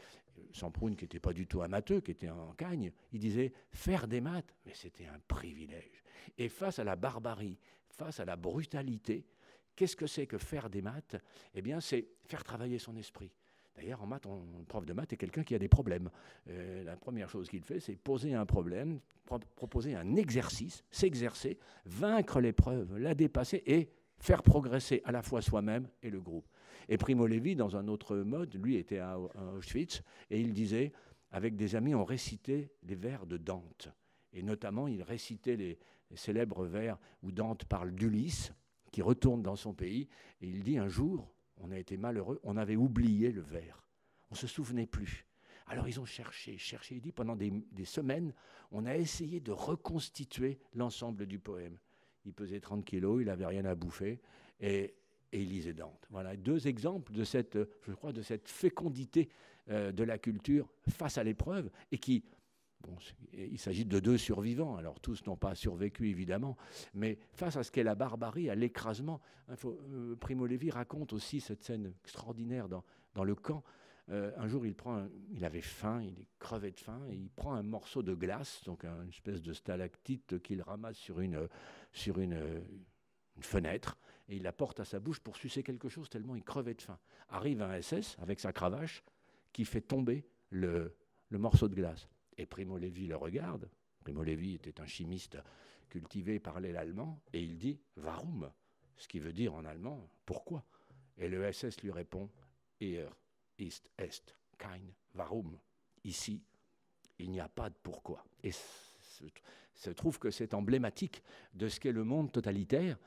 S2: Samproun, qui n'était pas du tout amateur, qui était en cagne, il disait faire des maths, mais c'était un privilège. Et face à la barbarie, face à la brutalité, qu'est-ce que c'est que faire des maths? Eh bien, c'est faire travailler son esprit. D'ailleurs, en maths, un prof de maths est quelqu'un qui a des problèmes. La première chose qu'il fait, c'est poser un problème, proposer un exercice, s'exercer, vaincre l'épreuve, la dépasser et faire progresser à la fois soi-même et le groupe. Et Primo Levi, dans un autre mode, lui était à Auschwitz, et il disait, avec des amis, on récitait les vers de Dante. Et notamment, il récitait les célèbres vers où Dante parle d'Ulysse, qui retourne dans son pays, et il dit, un jour, on a été malheureux, on avait oublié le vers. On ne se souvenait plus. Alors ils ont cherché. Il dit, pendant des semaines, on a essayé de reconstituer l'ensemble du poème. Il pesait 30 kilos, il n'avait rien à bouffer, et il lisait Dante. Voilà 2 exemples de cette, je crois, de cette fécondité de la culture face à l'épreuve, et qui, bon, il s'agit de 2 survivants, alors tous n'ont pas survécu évidemment, mais face à ce qu'est la barbarie, à l'écrasement, Primo Levi raconte aussi cette scène extraordinaire dans le camp. Un jour, il avait faim, il crevait de faim, et il prend un morceau de glace, donc une espèce de stalactite qu'il ramasse sur une fenêtre, et il la porte à sa bouche pour sucer quelque chose, tellement il crevait de faim. Arrive un SS avec sa cravache qui fait tomber le morceau de glace. Et Primo Levi le regarde. Primo Levi était un chimiste cultivé, parlait l'allemand, et il dit « Warum ?» ce qui veut dire en allemand « Pourquoi ?» Et le SS lui répond « Hier ist est kein Warum ?» Ici, il n'y a pas de pourquoi. Et se trouve que c'est emblématique de ce qu'est le monde totalitaire,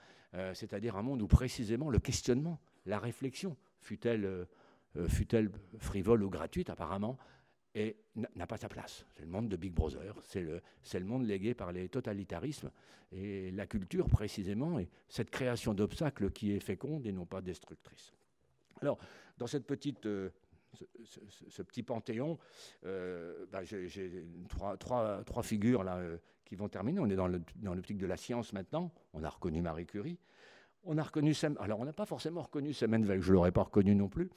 S2: c'est-à-dire un monde où précisément le questionnement, la réflexion, fût-elle frivole ou gratuite apparemment, n'a pas sa place. C'est le monde de Big Brother, c'est le monde légué par les totalitarismes, et la culture précisément est cette création d'obstacles qui est féconde et non pas destructrice. Alors, dans cette petite... ce petit panthéon, j'ai trois figures là, qui vont terminer. On est dans l'optique de la science maintenant. On a reconnu Marie Curie. On a reconnu alors on n'a pas forcément reconnu Semmelweis, je ne l'aurais pas reconnu non plus.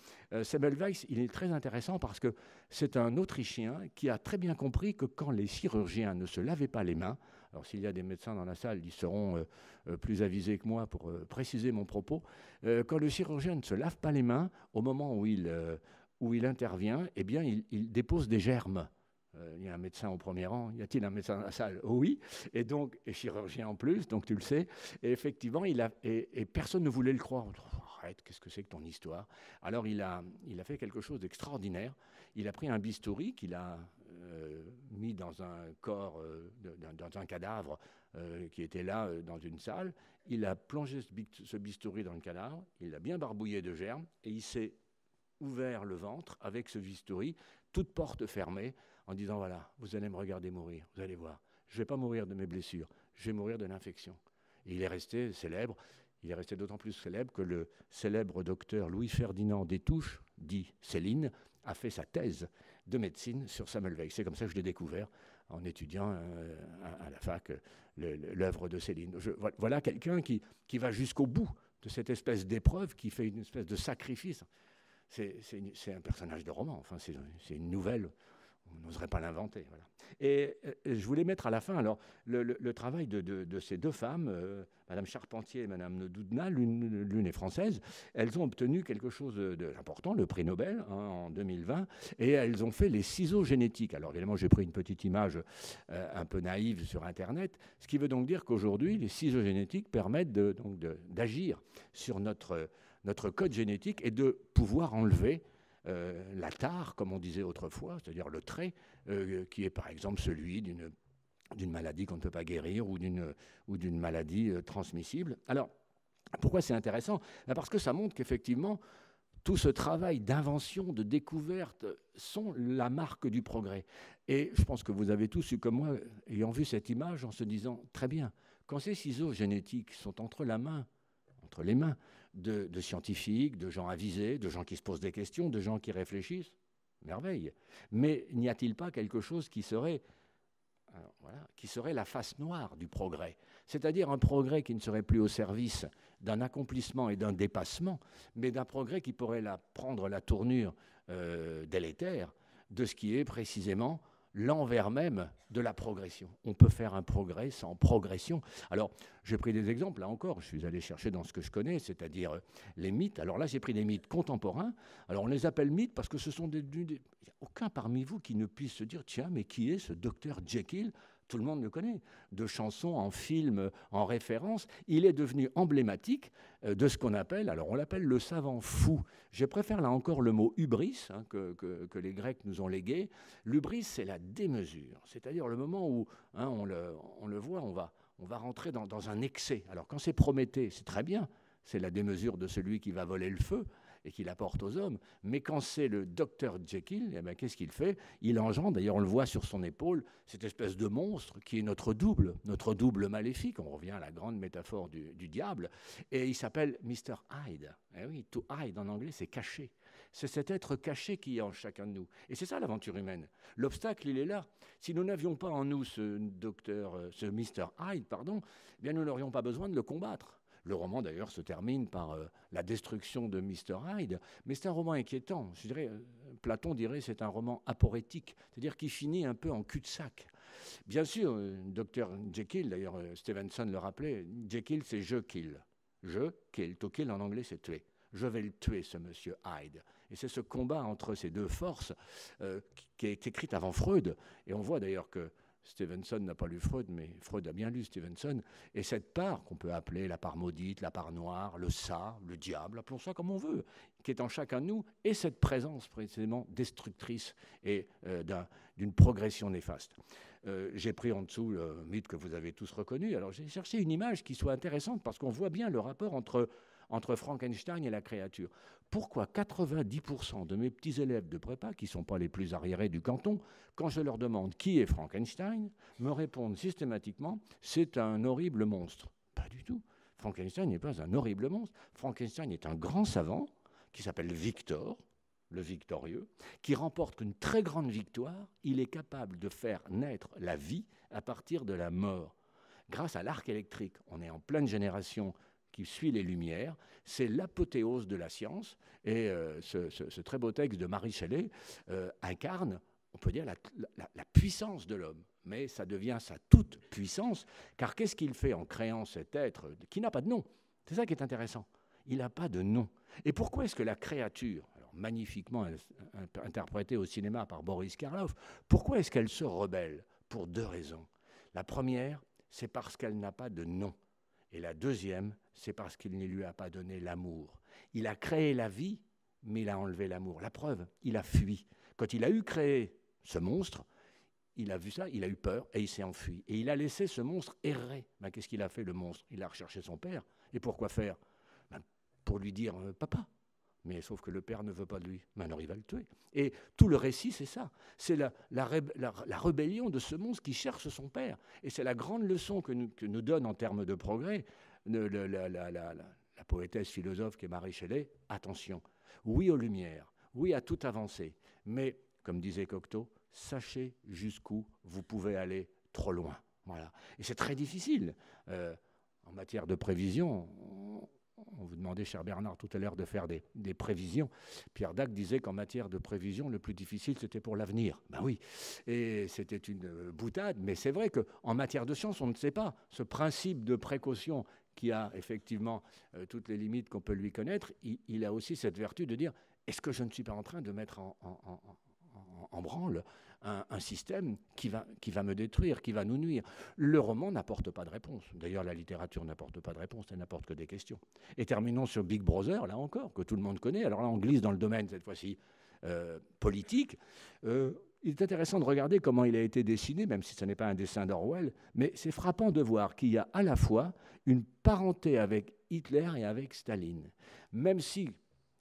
S2: Semmelweis, il est très intéressant parce que c'est un Autrichien qui a très bien compris que quand les chirurgiens ne se lavaient pas les mains, alors s'il y a des médecins dans la salle, ils seront plus avisés que moi pour préciser mon propos, quand le chirurgien ne se lave pas les mains, au moment où il intervient, eh bien, il dépose des germes. Il y a un médecin au premier rang. Y a-t-il un médecin dans la salle? Oui. Et donc, et chirurgien en plus, donc tu le sais. Et effectivement, et personne ne voulait le croire. Arrête, qu'est-ce que c'est que ton histoire? Alors, il a fait quelque chose d'extraordinaire. Il a pris un bistouri qu'il a mis dans un corps, dans un cadavre qui était là dans une salle. Il a plongé ce bistouri dans le cadavre. Il l'a bien barbouillé de germes et il s'est ouvert le ventre avec ce bistouri, toute porte fermée, en disant, voilà, vous allez me regarder mourir, vous allez voir, je ne vais pas mourir de mes blessures, je vais mourir de l'infection. Et il est resté célèbre, il est resté d'autant plus célèbre que le célèbre docteur Louis-Ferdinand Destouches, dit Céline, a fait sa thèse de médecine sur Semmelweis. C'est comme ça que je l'ai découvert, en étudiant à la fac l'œuvre de Céline. Voilà quelqu'un qui va jusqu'au bout de cette espèce d'épreuve, qui fait une espèce de sacrifice. C'est un personnage de roman, enfin, c'est une nouvelle, on n'oserait pas l'inventer. Voilà. Et je voulais mettre à la fin alors, le travail de ces deux femmes, Madame Charpentier et Madame Doudna, l'une est française. Elles ont obtenu quelque chose d'important, le prix Nobel en 2020, et elles ont fait les ciseaux génétiques. Alors évidemment, j'ai pris une petite image un peu naïve sur Internet, ce qui veut donc dire qu'aujourd'hui, les ciseaux génétiques permettent d'agir sur notre code génétique et de pouvoir enlever la tare, comme on disait autrefois, c'est-à-dire le trait, qui est par exemple celui d'une maladie qu'on ne peut pas guérir ou d'une maladie transmissible. Alors, pourquoi c'est intéressant? Parce que ça montre qu'effectivement, tout ce travail d'invention, de découverte, sont la marque du progrès. Et je pense que vous avez tous eu, comme moi, ayant vu cette image, en se disant, très bien, quand ces ciseaux génétiques sont entre les mains de scientifiques, de gens avisés, de gens qui se posent des questions, de gens qui réfléchissent, merveille. Mais n'y a-t-il pas quelque chose qui serait la face noire du progrès? C'est-à-dire un progrès qui ne serait plus au service d'un accomplissement et d'un dépassement, mais d'un progrès qui pourrait prendre la tournure délétère de ce qui est précisément l'envers même de la progression. On peut faire un progrès sans progression. Alors, j'ai pris des exemples, là encore, je suis allé chercher dans ce que je connais, c'est-à-dire les mythes. Alors là, j'ai pris des mythes contemporains. Alors, on les appelle mythes parce que ce sont il n'y a aucun parmi vous qui ne puisse se dire, tiens, mais qui est ce docteur Jekyll? Tout le monde le connaît, de chansons en films, en référence. Il est devenu emblématique de ce qu'on appelle, alors on l'appelle le savant fou. Je préfère là encore le mot hubris, que les Grecs nous ont légué. L'hubris, c'est la démesure, c'est-à-dire le moment où on le voit, on va rentrer dans un excès. Alors quand c'est Prométhée, c'est très bien, c'est la démesure de celui qui va voler le feu et qui l'apporte aux hommes. Mais quand c'est le docteur Jekyll, eh bien, qu'est-ce qu'il fait? Il engendre, d'ailleurs on le voit sur son épaule, cette espèce de monstre qui est notre double maléfique. On revient à la grande métaphore du diable. Et il s'appelle Mr. Hyde. Eh oui, to hide en anglais, c'est caché. C'est cet être caché qui est en chacun de nous. Et c'est ça l'aventure humaine. L'obstacle, il est là. Si nous n'avions pas en nous ce Mr. Hyde, eh bien nous n'aurions pas besoin de le combattre. Le roman, d'ailleurs, se termine par la destruction de Mr. Hyde, mais c'est un roman inquiétant. Je dirais, Platon dirait c'est un roman aporétique, c'est-à-dire qui finit un peu en cul-de-sac. Bien sûr, Dr. Jekyll, d'ailleurs, Stevenson le rappelait, Jekyll, c'est je kill. Je kill. To kill en anglais, c'est tuer. Je vais le tuer, ce monsieur Hyde. Et c'est ce combat entre ces deux forces qui est écrite avant Freud. Et on voit d'ailleurs que Stevenson n'a pas lu Freud, mais Freud a bien lu Stevenson. Et cette part qu'on peut appeler la part maudite, la part noire, le ça, le diable, appelons ça comme on veut, qui est en chacun de nous, et cette présence précisément destructrice et d'une progression néfaste. J'ai pris en dessous le mythe que vous avez tous reconnu. Alors j'ai cherché une image qui soit intéressante parce qu'on voit bien le rapport entre Frankenstein et la créature. Pourquoi 90% de mes petits élèves de prépa, qui ne sont pas les plus arriérés du canton, quand je leur demande qui est Frankenstein, me répondent systématiquement « c'est un horrible monstre ». Pas du tout. Frankenstein n'est pas un horrible monstre. Frankenstein est un grand savant qui s'appelle Victor, le victorieux, qui remporte une très grande victoire. Il est capable de faire naître la vie à partir de la mort. Grâce à l'arc électrique, on est en pleine génération qui suit les Lumières, c'est l'apothéose de la science. Et ce très beau texte de Marie Shelley incarne, on peut dire, la puissance de l'homme. Mais ça devient sa toute puissance, car qu'est-ce qu'il fait en créant cet être qui n'a pas de nom? C'est ça qui est intéressant. Il n'a pas de nom. Et pourquoi est-ce que la créature, alors magnifiquement interprétée au cinéma par Boris Karloff, pourquoi est-ce qu'elle se rebelle? Pour deux raisons. La première, c'est parce qu'elle n'a pas de nom. Et la deuxième, c'est parce qu'il ne lui a pas donné l'amour. Il a créé la vie, mais il a enlevé l'amour. La preuve, il a fui. Quand il a eu créé ce monstre, il a vu ça, il a eu peur et il s'est enfui. Et il a laissé ce monstre errer. Ben, qu'est-ce qu'il a fait, le monstre? Il a recherché son père. Et pourquoi faire? Ben, pour lui dire « Papa ». Mais sauf que le père ne veut pas de lui. Maintenant, il va le tuer. Et tout le récit, c'est ça. C'est la rébellion de ce monstre qui cherche son père. Et c'est la grande leçon que nous donne en termes de progrès la poétesse philosophe qui est Marie Shelley. Attention, oui aux Lumières, oui à toute avancée. Mais, comme disait Cocteau, sachez jusqu'où vous pouvez aller trop loin. Voilà. Et c'est très difficile. En matière de prévision, on vous demandait, cher Bernard, tout à l'heure de faire des prévisions. Pierre Dac disait qu'en matière de prévision, le plus difficile, c'était pour l'avenir. Ben oui, et c'était une boutade, mais c'est vrai qu'en matière de science, on ne sait pas. Ce principe de précaution qui a effectivement toutes les limites qu'on peut lui connaître, il a aussi cette vertu de dire, est-ce que je ne suis pas en train de mettre en branle un système qui va me détruire, qui va nous nuire. Le roman n'apporte pas de réponse. D'ailleurs, la littérature n'apporte pas de réponse, elle n'apporte que des questions. Et terminons sur Big Brother, là encore, que tout le monde connaît. Alors là, on glisse dans le domaine, cette fois-ci, politique. Il est intéressant de regarder comment il a été dessiné, même si ce n'est pas un dessin d'Orwell, mais c'est frappant de voir qu'il y a à la fois une parenté avec Hitler et avec Staline. Même si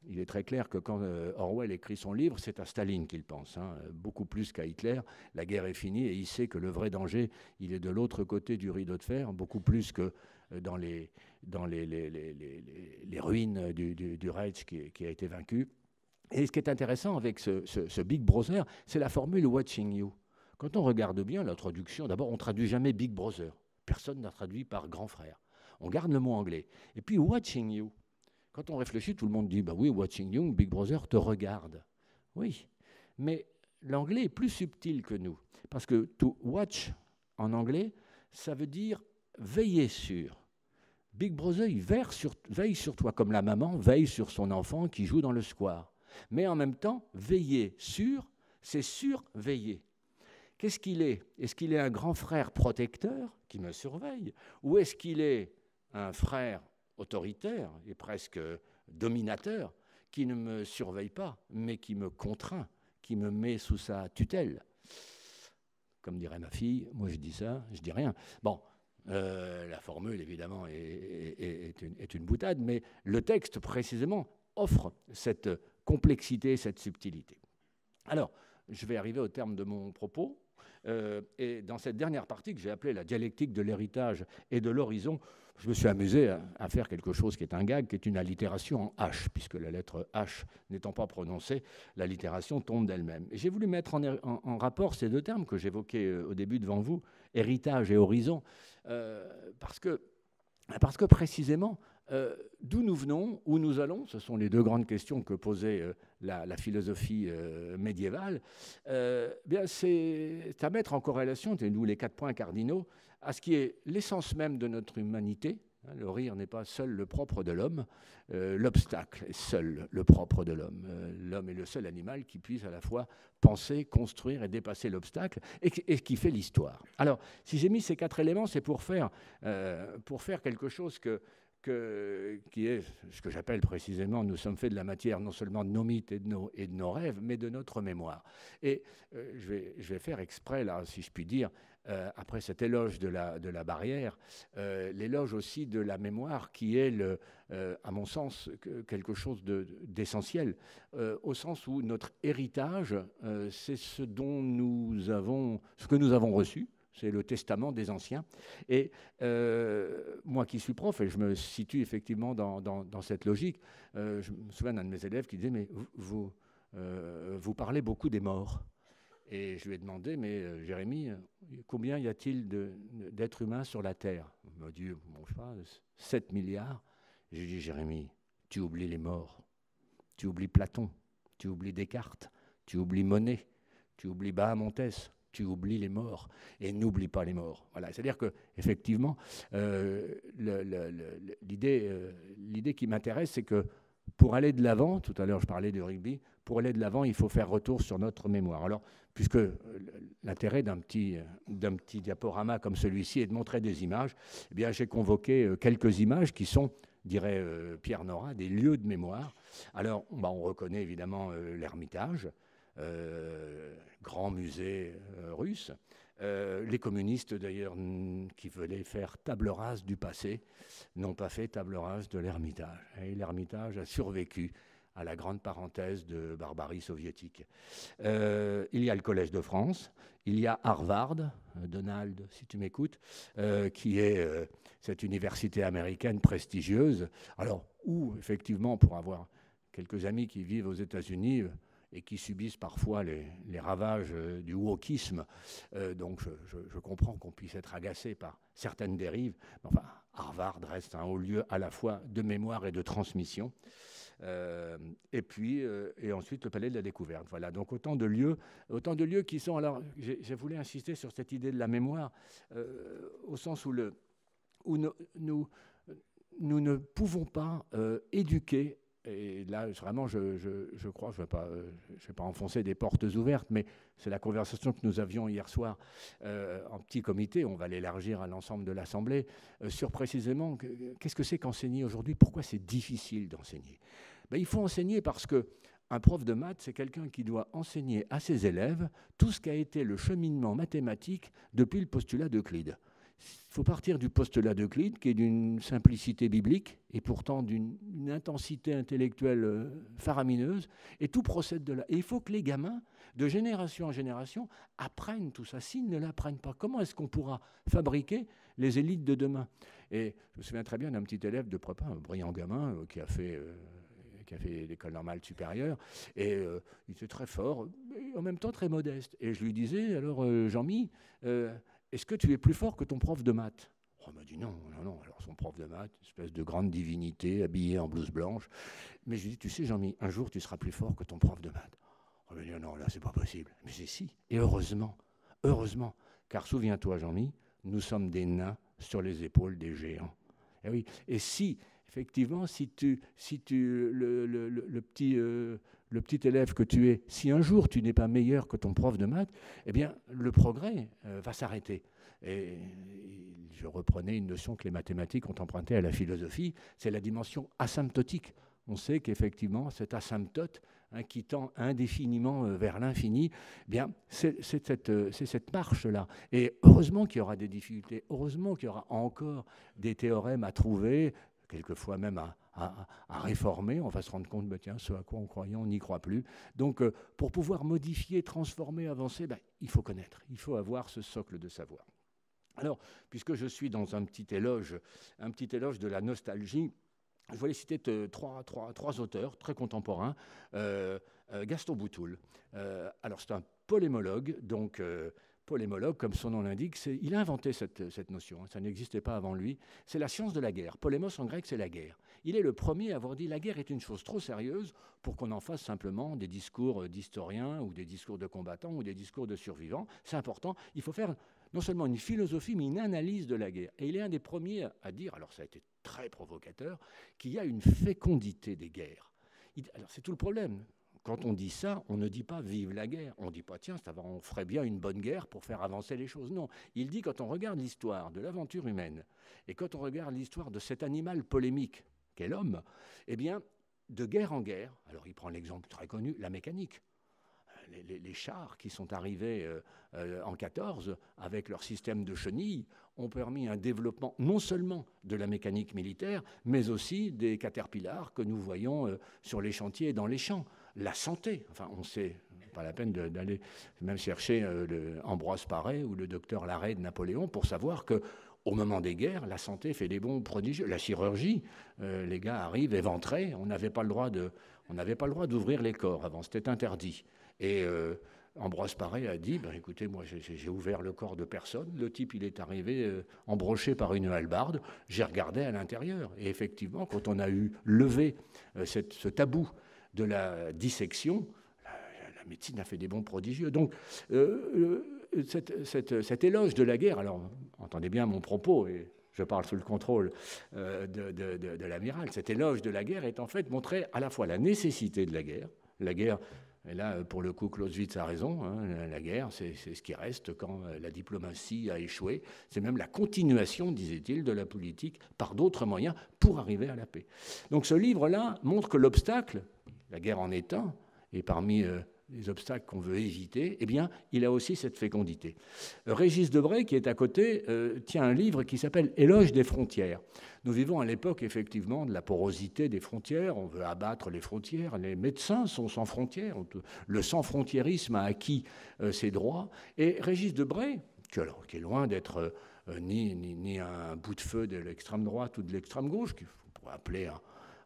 S2: il est très clair que quand Orwell écrit son livre, c'est à Staline qu'il pense, hein, beaucoup plus qu'à Hitler. La guerre est finie et il sait que le vrai danger, il est de l'autre côté du rideau de fer, beaucoup plus que dans les ruines du Reich qui a été vaincu. Et ce qui est intéressant avec ce Big Brother, c'est la formule « watching you ». Quand on regarde bien la traduction, d'abord, on ne traduit jamais « Big Brother ». Personne n'a traduit par « grand frère ». On garde le mot anglais. Et puis « watching you ». Quand on réfléchit, tout le monde dit, bah oui, watching you, Big Brother te regarde. Oui, mais l'anglais est plus subtil que nous. Parce que to watch, en anglais, ça veut dire veiller sur. Big Brother, il veille sur toi, comme la maman veille sur son enfant qui joue dans le square. Mais en même temps, veiller sur, c'est surveiller. Qu'est-ce qu'il est? Est-ce qu'il est un grand frère protecteur qui me surveille? Ou est-ce qu'il est un frère autoritaire et presque dominateur, qui ne me surveille pas, mais qui me contraint, qui me met sous sa tutelle? Comme dirait ma fille, moi je dis ça, je dis rien. Bon, la formule évidemment est une boutade, mais le texte précisément offre cette complexité, cette subtilité. Alors, je vais arriver au terme de mon propos. Et dans cette dernière partie que j'ai appelée la dialectique de l'héritage et de l'horizon, je me suis amusé à faire quelque chose qui est un gag, qui est une allitération en H, puisque la lettre H n'étant pas prononcée, l'allitération tombe d'elle-même. Et j'ai voulu mettre en rapport ces deux termes que j'évoquais au début devant vous, héritage et horizon, parce que précisément, d'où nous venons, où nous allons, ce sont les deux grandes questions que posait la philosophie médiévale, bien c'est à mettre en corrélation, c'est nous les 4 points cardinaux, à ce qui est l'essence même de notre humanité. Le rire n'est pas seul le propre de l'homme, l'obstacle est seul le propre de l'homme. L'homme est le seul animal qui puisse à la fois penser, construire et dépasser l'obstacle, et qui fait l'histoire. Alors, si j'ai mis ces 4 éléments, c'est pour faire quelque chose qui est ce que j'appelle précisément, nous sommes faits de la matière non seulement de nos mythes et de nos rêves, mais de notre mémoire. Et je vais faire exprès, là, si je puis dire, après cet éloge de la barrière, l'éloge aussi de la mémoire qui est, à mon sens, quelque chose d'essentiel, au sens où notre héritage, c'est ce que nous avons reçu. C'est le testament des anciens. Et moi qui suis prof, et je me situe effectivement dans cette logique, je me souviens d'un de mes élèves qui disait « Mais vous parlez beaucoup des morts ». Et je lui ai demandé « Mais Jérémy, combien y a-t-il d'êtres humains sur la Terre ?» Il m'a dit « Bon, je sais pas, 7 milliards ». J'ai dit « Jérémy, tu oublies les morts. Tu oublies Platon, tu oublies Descartes, tu oublies Monet, tu oublies Bahamontès. Tu oublies les morts, et n'oublie pas les morts. » Voilà, c'est-à-dire qu'effectivement, l'idée qui m'intéresse, c'est que pour aller de l'avant, tout à l'heure je parlais de rugby, pour aller de l'avant, il faut faire retour sur notre mémoire. Alors, puisque l'intérêt d'un petit diaporama comme celui-ci est de montrer des images, eh bien, j'ai convoqué quelques images qui sont, dirait Pierre Nora, des lieux de mémoire. Alors, on reconnaît évidemment l'Ermitage, grand musée russe. Les communistes, d'ailleurs, qui voulaient faire table rase du passé, n'ont pas fait table rase de l'Ermitage. Et l'Ermitage a survécu à la grande parenthèse de barbarie soviétique. Il y a le Collège de France, il y a Harvard, Donald, si tu m'écoutes, qui est cette université américaine prestigieuse, alors où, effectivement, pour avoir quelques amis qui vivent aux États-Unis, et qui subissent parfois les ravages du wokisme. Donc je comprends qu'on puisse être agacé par certaines dérives. Mais enfin, Harvard reste un haut lieu à la fois de mémoire et de transmission. Et ensuite le Palais de la Découverte. Voilà, donc autant de lieux qui sont... Alors, j'ai voulu insister sur cette idée de la mémoire, au sens où nous ne pouvons pas éduquer. Et là, vraiment, je crois, je ne vais pas enfoncer des portes ouvertes, mais c'est la conversation que nous avions hier soir en petit comité, on va l'élargir à l'ensemble de l'Assemblée, sur précisément qu'est-ce que c'est qu'enseigner aujourd'hui, pourquoi c'est difficile d'enseigner. Ben, il faut enseigner parce qu'un prof de maths, c'est quelqu'un qui doit enseigner à ses élèves tout ce qu'a été le cheminement mathématique depuis le postulat d'Euclide. Il faut partir du postulat d'Euclide, qui est d'une simplicité biblique et pourtant d'une intensité intellectuelle faramineuse, et tout procède de là. Et il faut que les gamins, de génération en génération, apprennent tout ça. S'ils ne l'apprennent pas, comment est-ce qu'on pourra fabriquer les élites de demain? Et je me souviens très bien d'un petit élève de prépa, un brillant gamin qui a fait l'école normale supérieure, et il était très fort, mais en même temps très modeste. Et je lui disais, alors Jean-Mi, est-ce que tu es plus fort que ton prof de maths? Oh, il m'a dit non. Alors son prof de maths, espèce de grande divinité, habillé en blouse blanche. Mais je lui ai dit, tu sais Jean-Mi, un jour tu seras plus fort que ton prof de maths. Oh, il m'a dit non, là c'est pas possible. Mais j'ai si. Et heureusement, car souviens-toi Jean-Mi, nous sommes des nains sur les épaules des géants. Et oui. Et si, effectivement, le petit élève que tu es, si un jour tu n'es pas meilleur que ton prof de maths, eh bien, le progrès va s'arrêter. Et je reprenais une notion que les mathématiques ont empruntée à la philosophie, c'est la dimension asymptotique. On sait qu'effectivement, cette asymptote qui tend indéfiniment vers l'infini, eh bien, c'est cette marche-là. Et heureusement qu'il y aura des difficultés, heureusement qu'il y aura encore des théorèmes à trouver, quelquefois même à réformer. On va se rendre compte, tiens, ce à quoi on croyait, on n'y croit plus. Donc, pour pouvoir modifier, transformer, avancer, il faut connaître, il faut avoir ce socle de savoir. Alors, puisque je suis dans un petit éloge de la nostalgie, je voulais citer trois auteurs très contemporains. Gaston Boutoul. Alors, c'est un polémologue, donc polémologue, comme son nom l'indique, il a inventé cette notion, ça n'existait pas avant lui. C'est la science de la guerre. Polémos en grec, c'est la guerre. Il est le premier à avoir dit la guerre est une chose trop sérieuse pour qu'on en fasse simplement des discours d'historiens ou des discours de combattants ou des discours de survivants. C'est important. Il faut faire non seulement une philosophie, mais une analyse de la guerre. Et il est un des premiers à dire, alors ça a été très provocateur, qu'il y a une fécondité des guerres. Alors c'est tout le problème. Quand on dit ça, on ne dit pas « vive la guerre ». On ne dit pas « tiens, on ferait bien une bonne guerre pour faire avancer les choses ». Non, il dit quand on regarde l'histoire de l'aventure humaine et quand on regarde l'histoire de cet animal polémique qu'est l'homme, eh bien, de guerre en guerre, alors il prend l'exemple très connu, la mécanique. Les chars qui sont arrivés en 14 avec leur système de chenilles ont permis un développement non seulement de la mécanique militaire, mais aussi des caterpillars que nous voyons sur les chantiers et dans les champs. La santé, enfin on sait, pas la peine d'aller même chercher Ambroise Paré ou le docteur Larrey de Napoléon pour savoir que au moment des guerres, la santé fait des bons prodigieux. La chirurgie, les gars arrivent éventrés, on n'avait pas le droit d'ouvrir les corps avant, c'était interdit. Et Ambroise Paré a dit, écoutez, moi j'ai ouvert le corps de personne, le type il est arrivé embroché par une hallebarde, j'ai regardé à l'intérieur. Et effectivement, quand on a eu levé ce tabou de la dissection, la médecine a fait des bons prodigieux. Donc cet éloge de la guerre, alors entendez bien mon propos, et je parle sous le contrôle de l'amiral, cet éloge de la guerre est en fait montré à la fois la nécessité de la guerre, et là, pour le coup, Clausewitz a raison, la guerre, c'est ce qui reste quand la diplomatie a échoué. C'est même la continuation, disait-il, de la politique par d'autres moyens pour arriver à la paix. Donc ce livre-là montre que l'obstacle, la guerre en est un, et parmi les obstacles qu'on veut éviter, eh bien, il a aussi cette fécondité. Régis Debray, qui est à côté, tient un livre qui s'appelle « Éloge des frontières ». Nous vivons à l'époque, effectivement, de la porosité des frontières. On veut abattre les frontières. Les médecins sont sans frontières. Le sans-frontiérisme a acquis ses droits. Et Régis Debray, qui est loin d'être ni un bout de feu de l'extrême droite ou de l'extrême gauche, qu'on pourrait appeler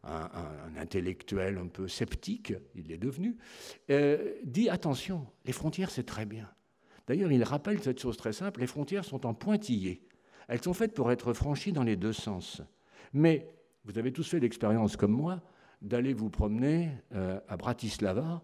S2: un intellectuel un peu sceptique, il l'est devenu, dit attention, les frontières c'est très bien. D'ailleurs, il rappelle cette chose très simple, les frontières sont en pointillés. Elles sont faites pour être franchies dans les deux sens. Mais vous avez tous fait l'expérience comme moi d'aller vous promener à Bratislava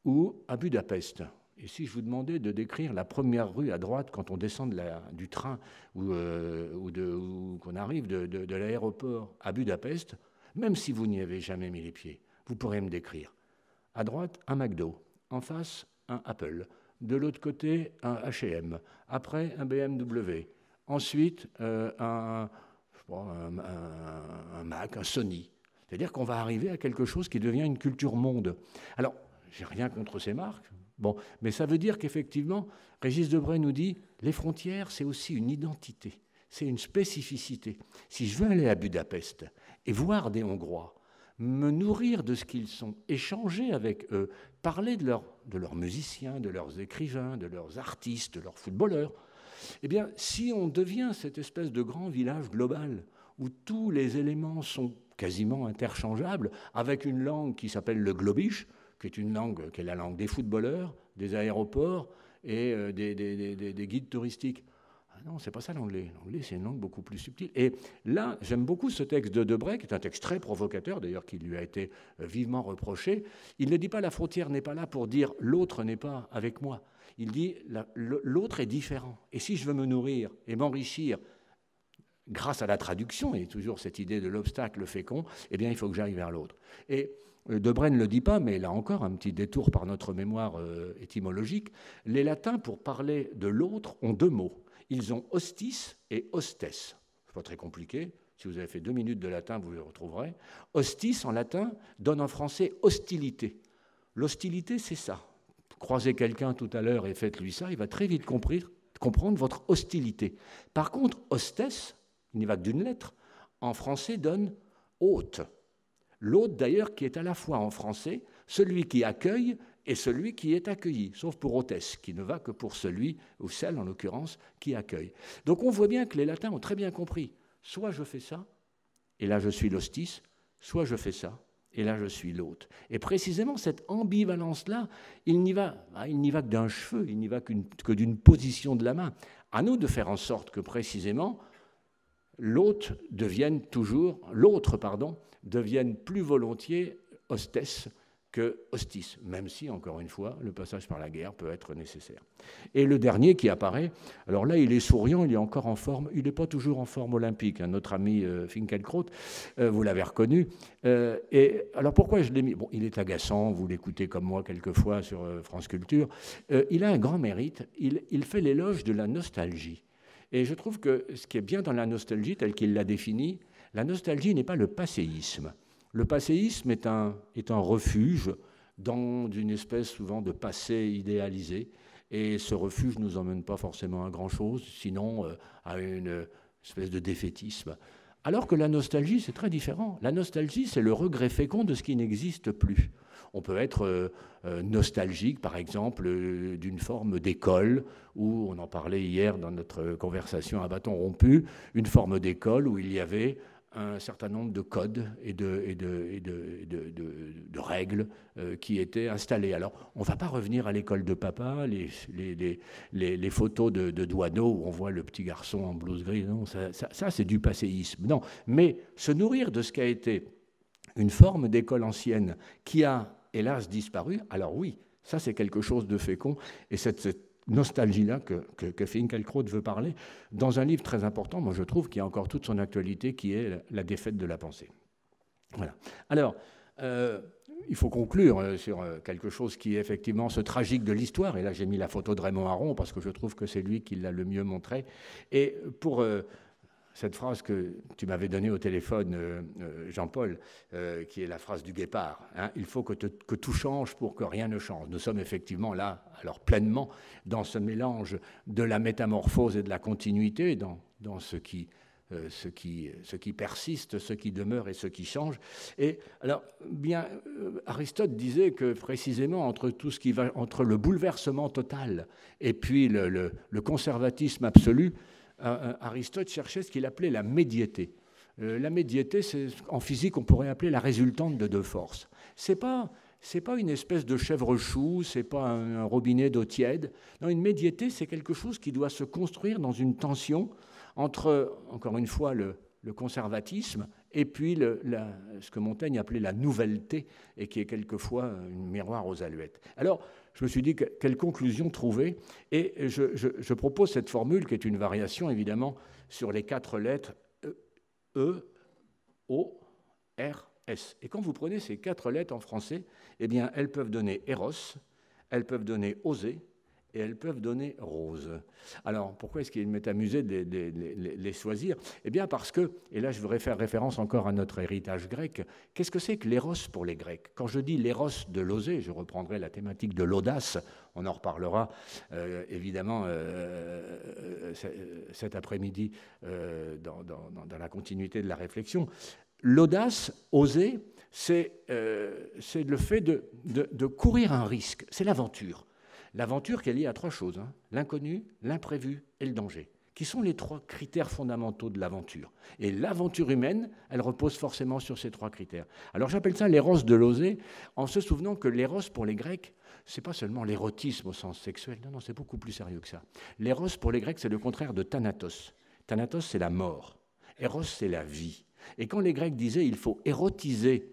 S2: ou à Budapest. Et si je vous demandais de décrire la première rue à droite quand on descend du train ou qu'on arrive de l'aéroport à Budapest, même si vous n'y avez jamais mis les pieds, vous pourrez me décrire. À droite, un McDo. En face, un Apple. De l'autre côté, un H&M. Après, un BMW. Ensuite, un Mac, un Sony. C'est-à-dire qu'on va arriver à quelque chose qui devient une culture monde. Alors, j'ai rien contre ces marques. Bon, mais ça veut dire qu'effectivement, Régis Debray nous dit les frontières, c'est aussi une identité, c'est une spécificité. Si je veux aller à Budapest et voir des Hongrois, me nourrir de ce qu'ils sont, échanger avec eux, parler de leurs musiciens, de leurs écrivains, de leurs artistes, de leurs footballeurs, eh bien, si on devient cette espèce de grand village global où tous les éléments sont quasiment interchangeables, avec une langue qui s'appelle le globish, qui est une langue qui est la langue des footballeurs, des aéroports et des guides touristiques. Ah non, c'est pas ça l'anglais. L'anglais, c'est une langue beaucoup plus subtile. Et là, j'aime beaucoup ce texte de Debray, qui est un texte très provocateur, d'ailleurs, qui lui a été vivement reproché. Il ne dit pas « la frontière n'est pas là pour dire « l'autre n'est pas avec moi ». Il dit « l'autre est différent ». Et si je veux me nourrir et m'enrichir grâce à la traduction, et toujours cette idée de l'obstacle fécond, eh bien, il faut que j'aille vers l'autre. Et Debray ne le dit pas, mais là encore, un petit détour par notre mémoire étymologique. Les latins, pour parler de l'autre, ont deux mots. Ils ont hostis et hostes. C'est pas très compliqué. Si vous avez fait 2 minutes de latin, vous le retrouverez. Hostis, en latin, donne en français hostilité. L'hostilité, c'est ça. Croisez quelqu'un tout à l'heure et faites-lui ça, il va très vite comprendre votre hostilité. Par contre, hostes, il n'y va que d'une lettre, en français donne hôte. L'hôte, d'ailleurs, qui est à la fois en français celui qui accueille et celui qui est accueilli, sauf pour hôtesse, qui ne va que pour celui, ou celle en l'occurrence, qui accueille. Donc on voit bien que les latins ont très bien compris, soit je fais ça, et là je suis l'hostis, soit je fais ça, et là je suis l'hôte. Et précisément cette ambivalence-là, il n'y va que d'un cheveu, il n'y va que d'une position de la main. À nous de faire en sorte que précisément l'autre devienne plus volontiers hostesse que hostis, même si, encore une fois, le passage par la guerre peut être nécessaire. Et le dernier qui apparaît, alors là, il est souriant, il est encore en forme, il n'est pas toujours en forme olympique, hein, notre ami Finkielkraut, vous l'avez reconnu. Et alors pourquoi je l'ai mis? Bon, il est agaçant, vous l'écoutez comme moi quelquefois sur France Culture. Il a un grand mérite, il fait l'éloge de la nostalgie. Et je trouve que ce qui est bien dans la nostalgie, telle qu'il l'a définie, la nostalgie n'est pas le passéisme. Le passéisme est un refuge dans une espèce souvent de passé idéalisé. Et ce refuge ne nous emmène pas forcément à grand-chose, sinon à une espèce de défaitisme. Alors que la nostalgie, c'est très différent. La nostalgie, c'est le regret fécond de ce qui n'existe plus. On peut être nostalgique, par exemple, d'une forme d'école, où on en parlait hier dans notre conversation à bâton rompu, une forme d'école où il y avait un certain nombre de codes et de règles qui étaient installées. Alors, on ne va pas revenir à l'école de papa, les photos de Douaneau où on voit le petit garçon en blouse grise. Non, ça c'est du passéisme. Non, mais se nourrir de ce qu'a été une forme d'école ancienne qui a, hélas, disparu, alors oui, ça c'est quelque chose de fécond. Et cette nostalgie-là que Finkielkraut veut parler, dans un livre très important, moi je trouve, qui a encore toute son actualité, qui est La défaite de la pensée. Voilà. Alors, il faut conclure sur quelque chose qui est effectivement ce tragique de l'histoire, et là j'ai mis la photo de Raymond Aron, parce que je trouve que c'est lui qui l'a le mieux montré, et pour cette phrase que tu m'avais donnée au téléphone, Jean-Paul, qui est la phrase du Guépard, hein, il faut que tout change pour que rien ne change. Nous sommes effectivement là, alors pleinement, dans ce mélange de la métamorphose et de la continuité, dans ce qui persiste, ce qui demeure et ce qui change. Et alors, bien, Aristote disait que précisément entre le bouleversement total et puis le conservatisme absolu, Aristote cherchait ce qu'il appelait la médiété. La médiété, en physique, on pourrait appeler la résultante de deux forces. C'est pas une espèce de chèvre-chou, c'est pas un robinet d'eau tiède. Non, une médiété, c'est quelque chose qui doit se construire dans une tension entre, encore une fois, le conservatisme et puis ce que Montaigne appelait la nouvelleté et qui est quelquefois un miroir aux alouettes. Alors, je me suis dit, quelle conclusion trouver? Et je propose cette formule qui est une variation, évidemment, sur les 4 lettres E, O, R, S. Et quand vous prenez ces 4 lettres en français, eh bien, elles peuvent donner Eros, elles peuvent donner Oser, et elles peuvent donner rose. Alors, pourquoi est-ce qu'il m'est amusé de les choisir? Eh bien, parce que, et là je voudrais faire référence encore à notre héritage grec, qu'est-ce que c'est que l'éros pour les Grecs? Quand je dis l'éros de l'oser, je reprendrai la thématique de l'audace, on en reparlera évidemment cet après-midi dans la continuité de la réflexion. L'audace, oser, c'est le fait de courir un risque, c'est l'aventure. L'aventure qui est liée à 3 choses, hein, l'inconnu, l'imprévu et le danger, qui sont les 3 critères fondamentaux de l'aventure. Et l'aventure humaine, elle repose forcément sur ces 3 critères. Alors j'appelle ça l'éros de l'oser, en se souvenant que l'éros pour les Grecs, c'est pas seulement l'érotisme au sens sexuel, non, c'est beaucoup plus sérieux que ça. L'éros pour les Grecs, c'est le contraire de thanatos. Thanatos, c'est la mort. Éros, c'est la vie. Et quand les Grecs disaient il faut érotiser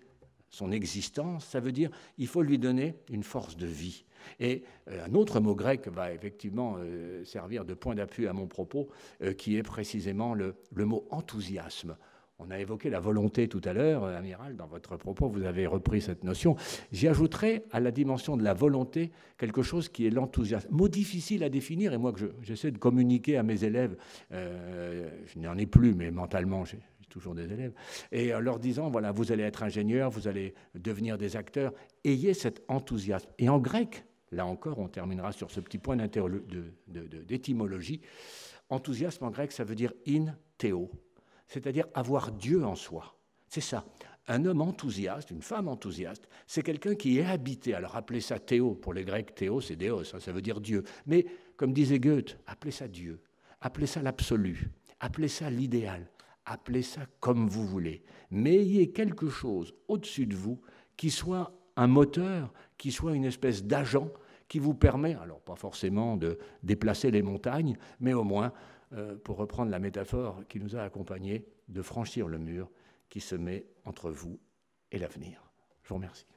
S2: son existence, ça veut dire il faut lui donner une force de vie. Et un autre mot grec va effectivement servir de point d'appui à mon propos, qui est précisément le mot enthousiasme. On a évoqué la volonté tout à l'heure, amiral, dans votre propos, vous avez repris cette notion. J'y ajouterai à la dimension de la volonté quelque chose qui est l'enthousiasme. Mot difficile à définir, et moi que j'essaie de communiquer à mes élèves, je n'en ai plus, mais mentalement, j'ai toujours des élèves, et en leur disant, voilà, vous allez être ingénieur, vous allez devenir des acteurs, ayez cet enthousiasme. Et en grec, là encore, on terminera sur ce petit point d'étymologie. Enthousiasme en grec, ça veut dire in théo, c'est-à-dire avoir Dieu en soi. C'est ça. Un homme enthousiaste, une femme enthousiaste, c'est quelqu'un qui est habité. Alors appelez ça théo, pour les Grecs, théo, c'est déos, ça veut dire Dieu. Mais comme disait Goethe, appelez ça Dieu, appelez ça l'absolu, appelez ça l'idéal, appelez ça comme vous voulez. Mais ayez quelque chose au-dessus de vous qui soit un moteur, qui soit une espèce d'agent qui vous permet, alors pas forcément de déplacer les montagnes, mais au moins, pour reprendre la métaphore qui nous a accompagnés, de franchir le mur qui se met entre vous et l'avenir. Je vous remercie.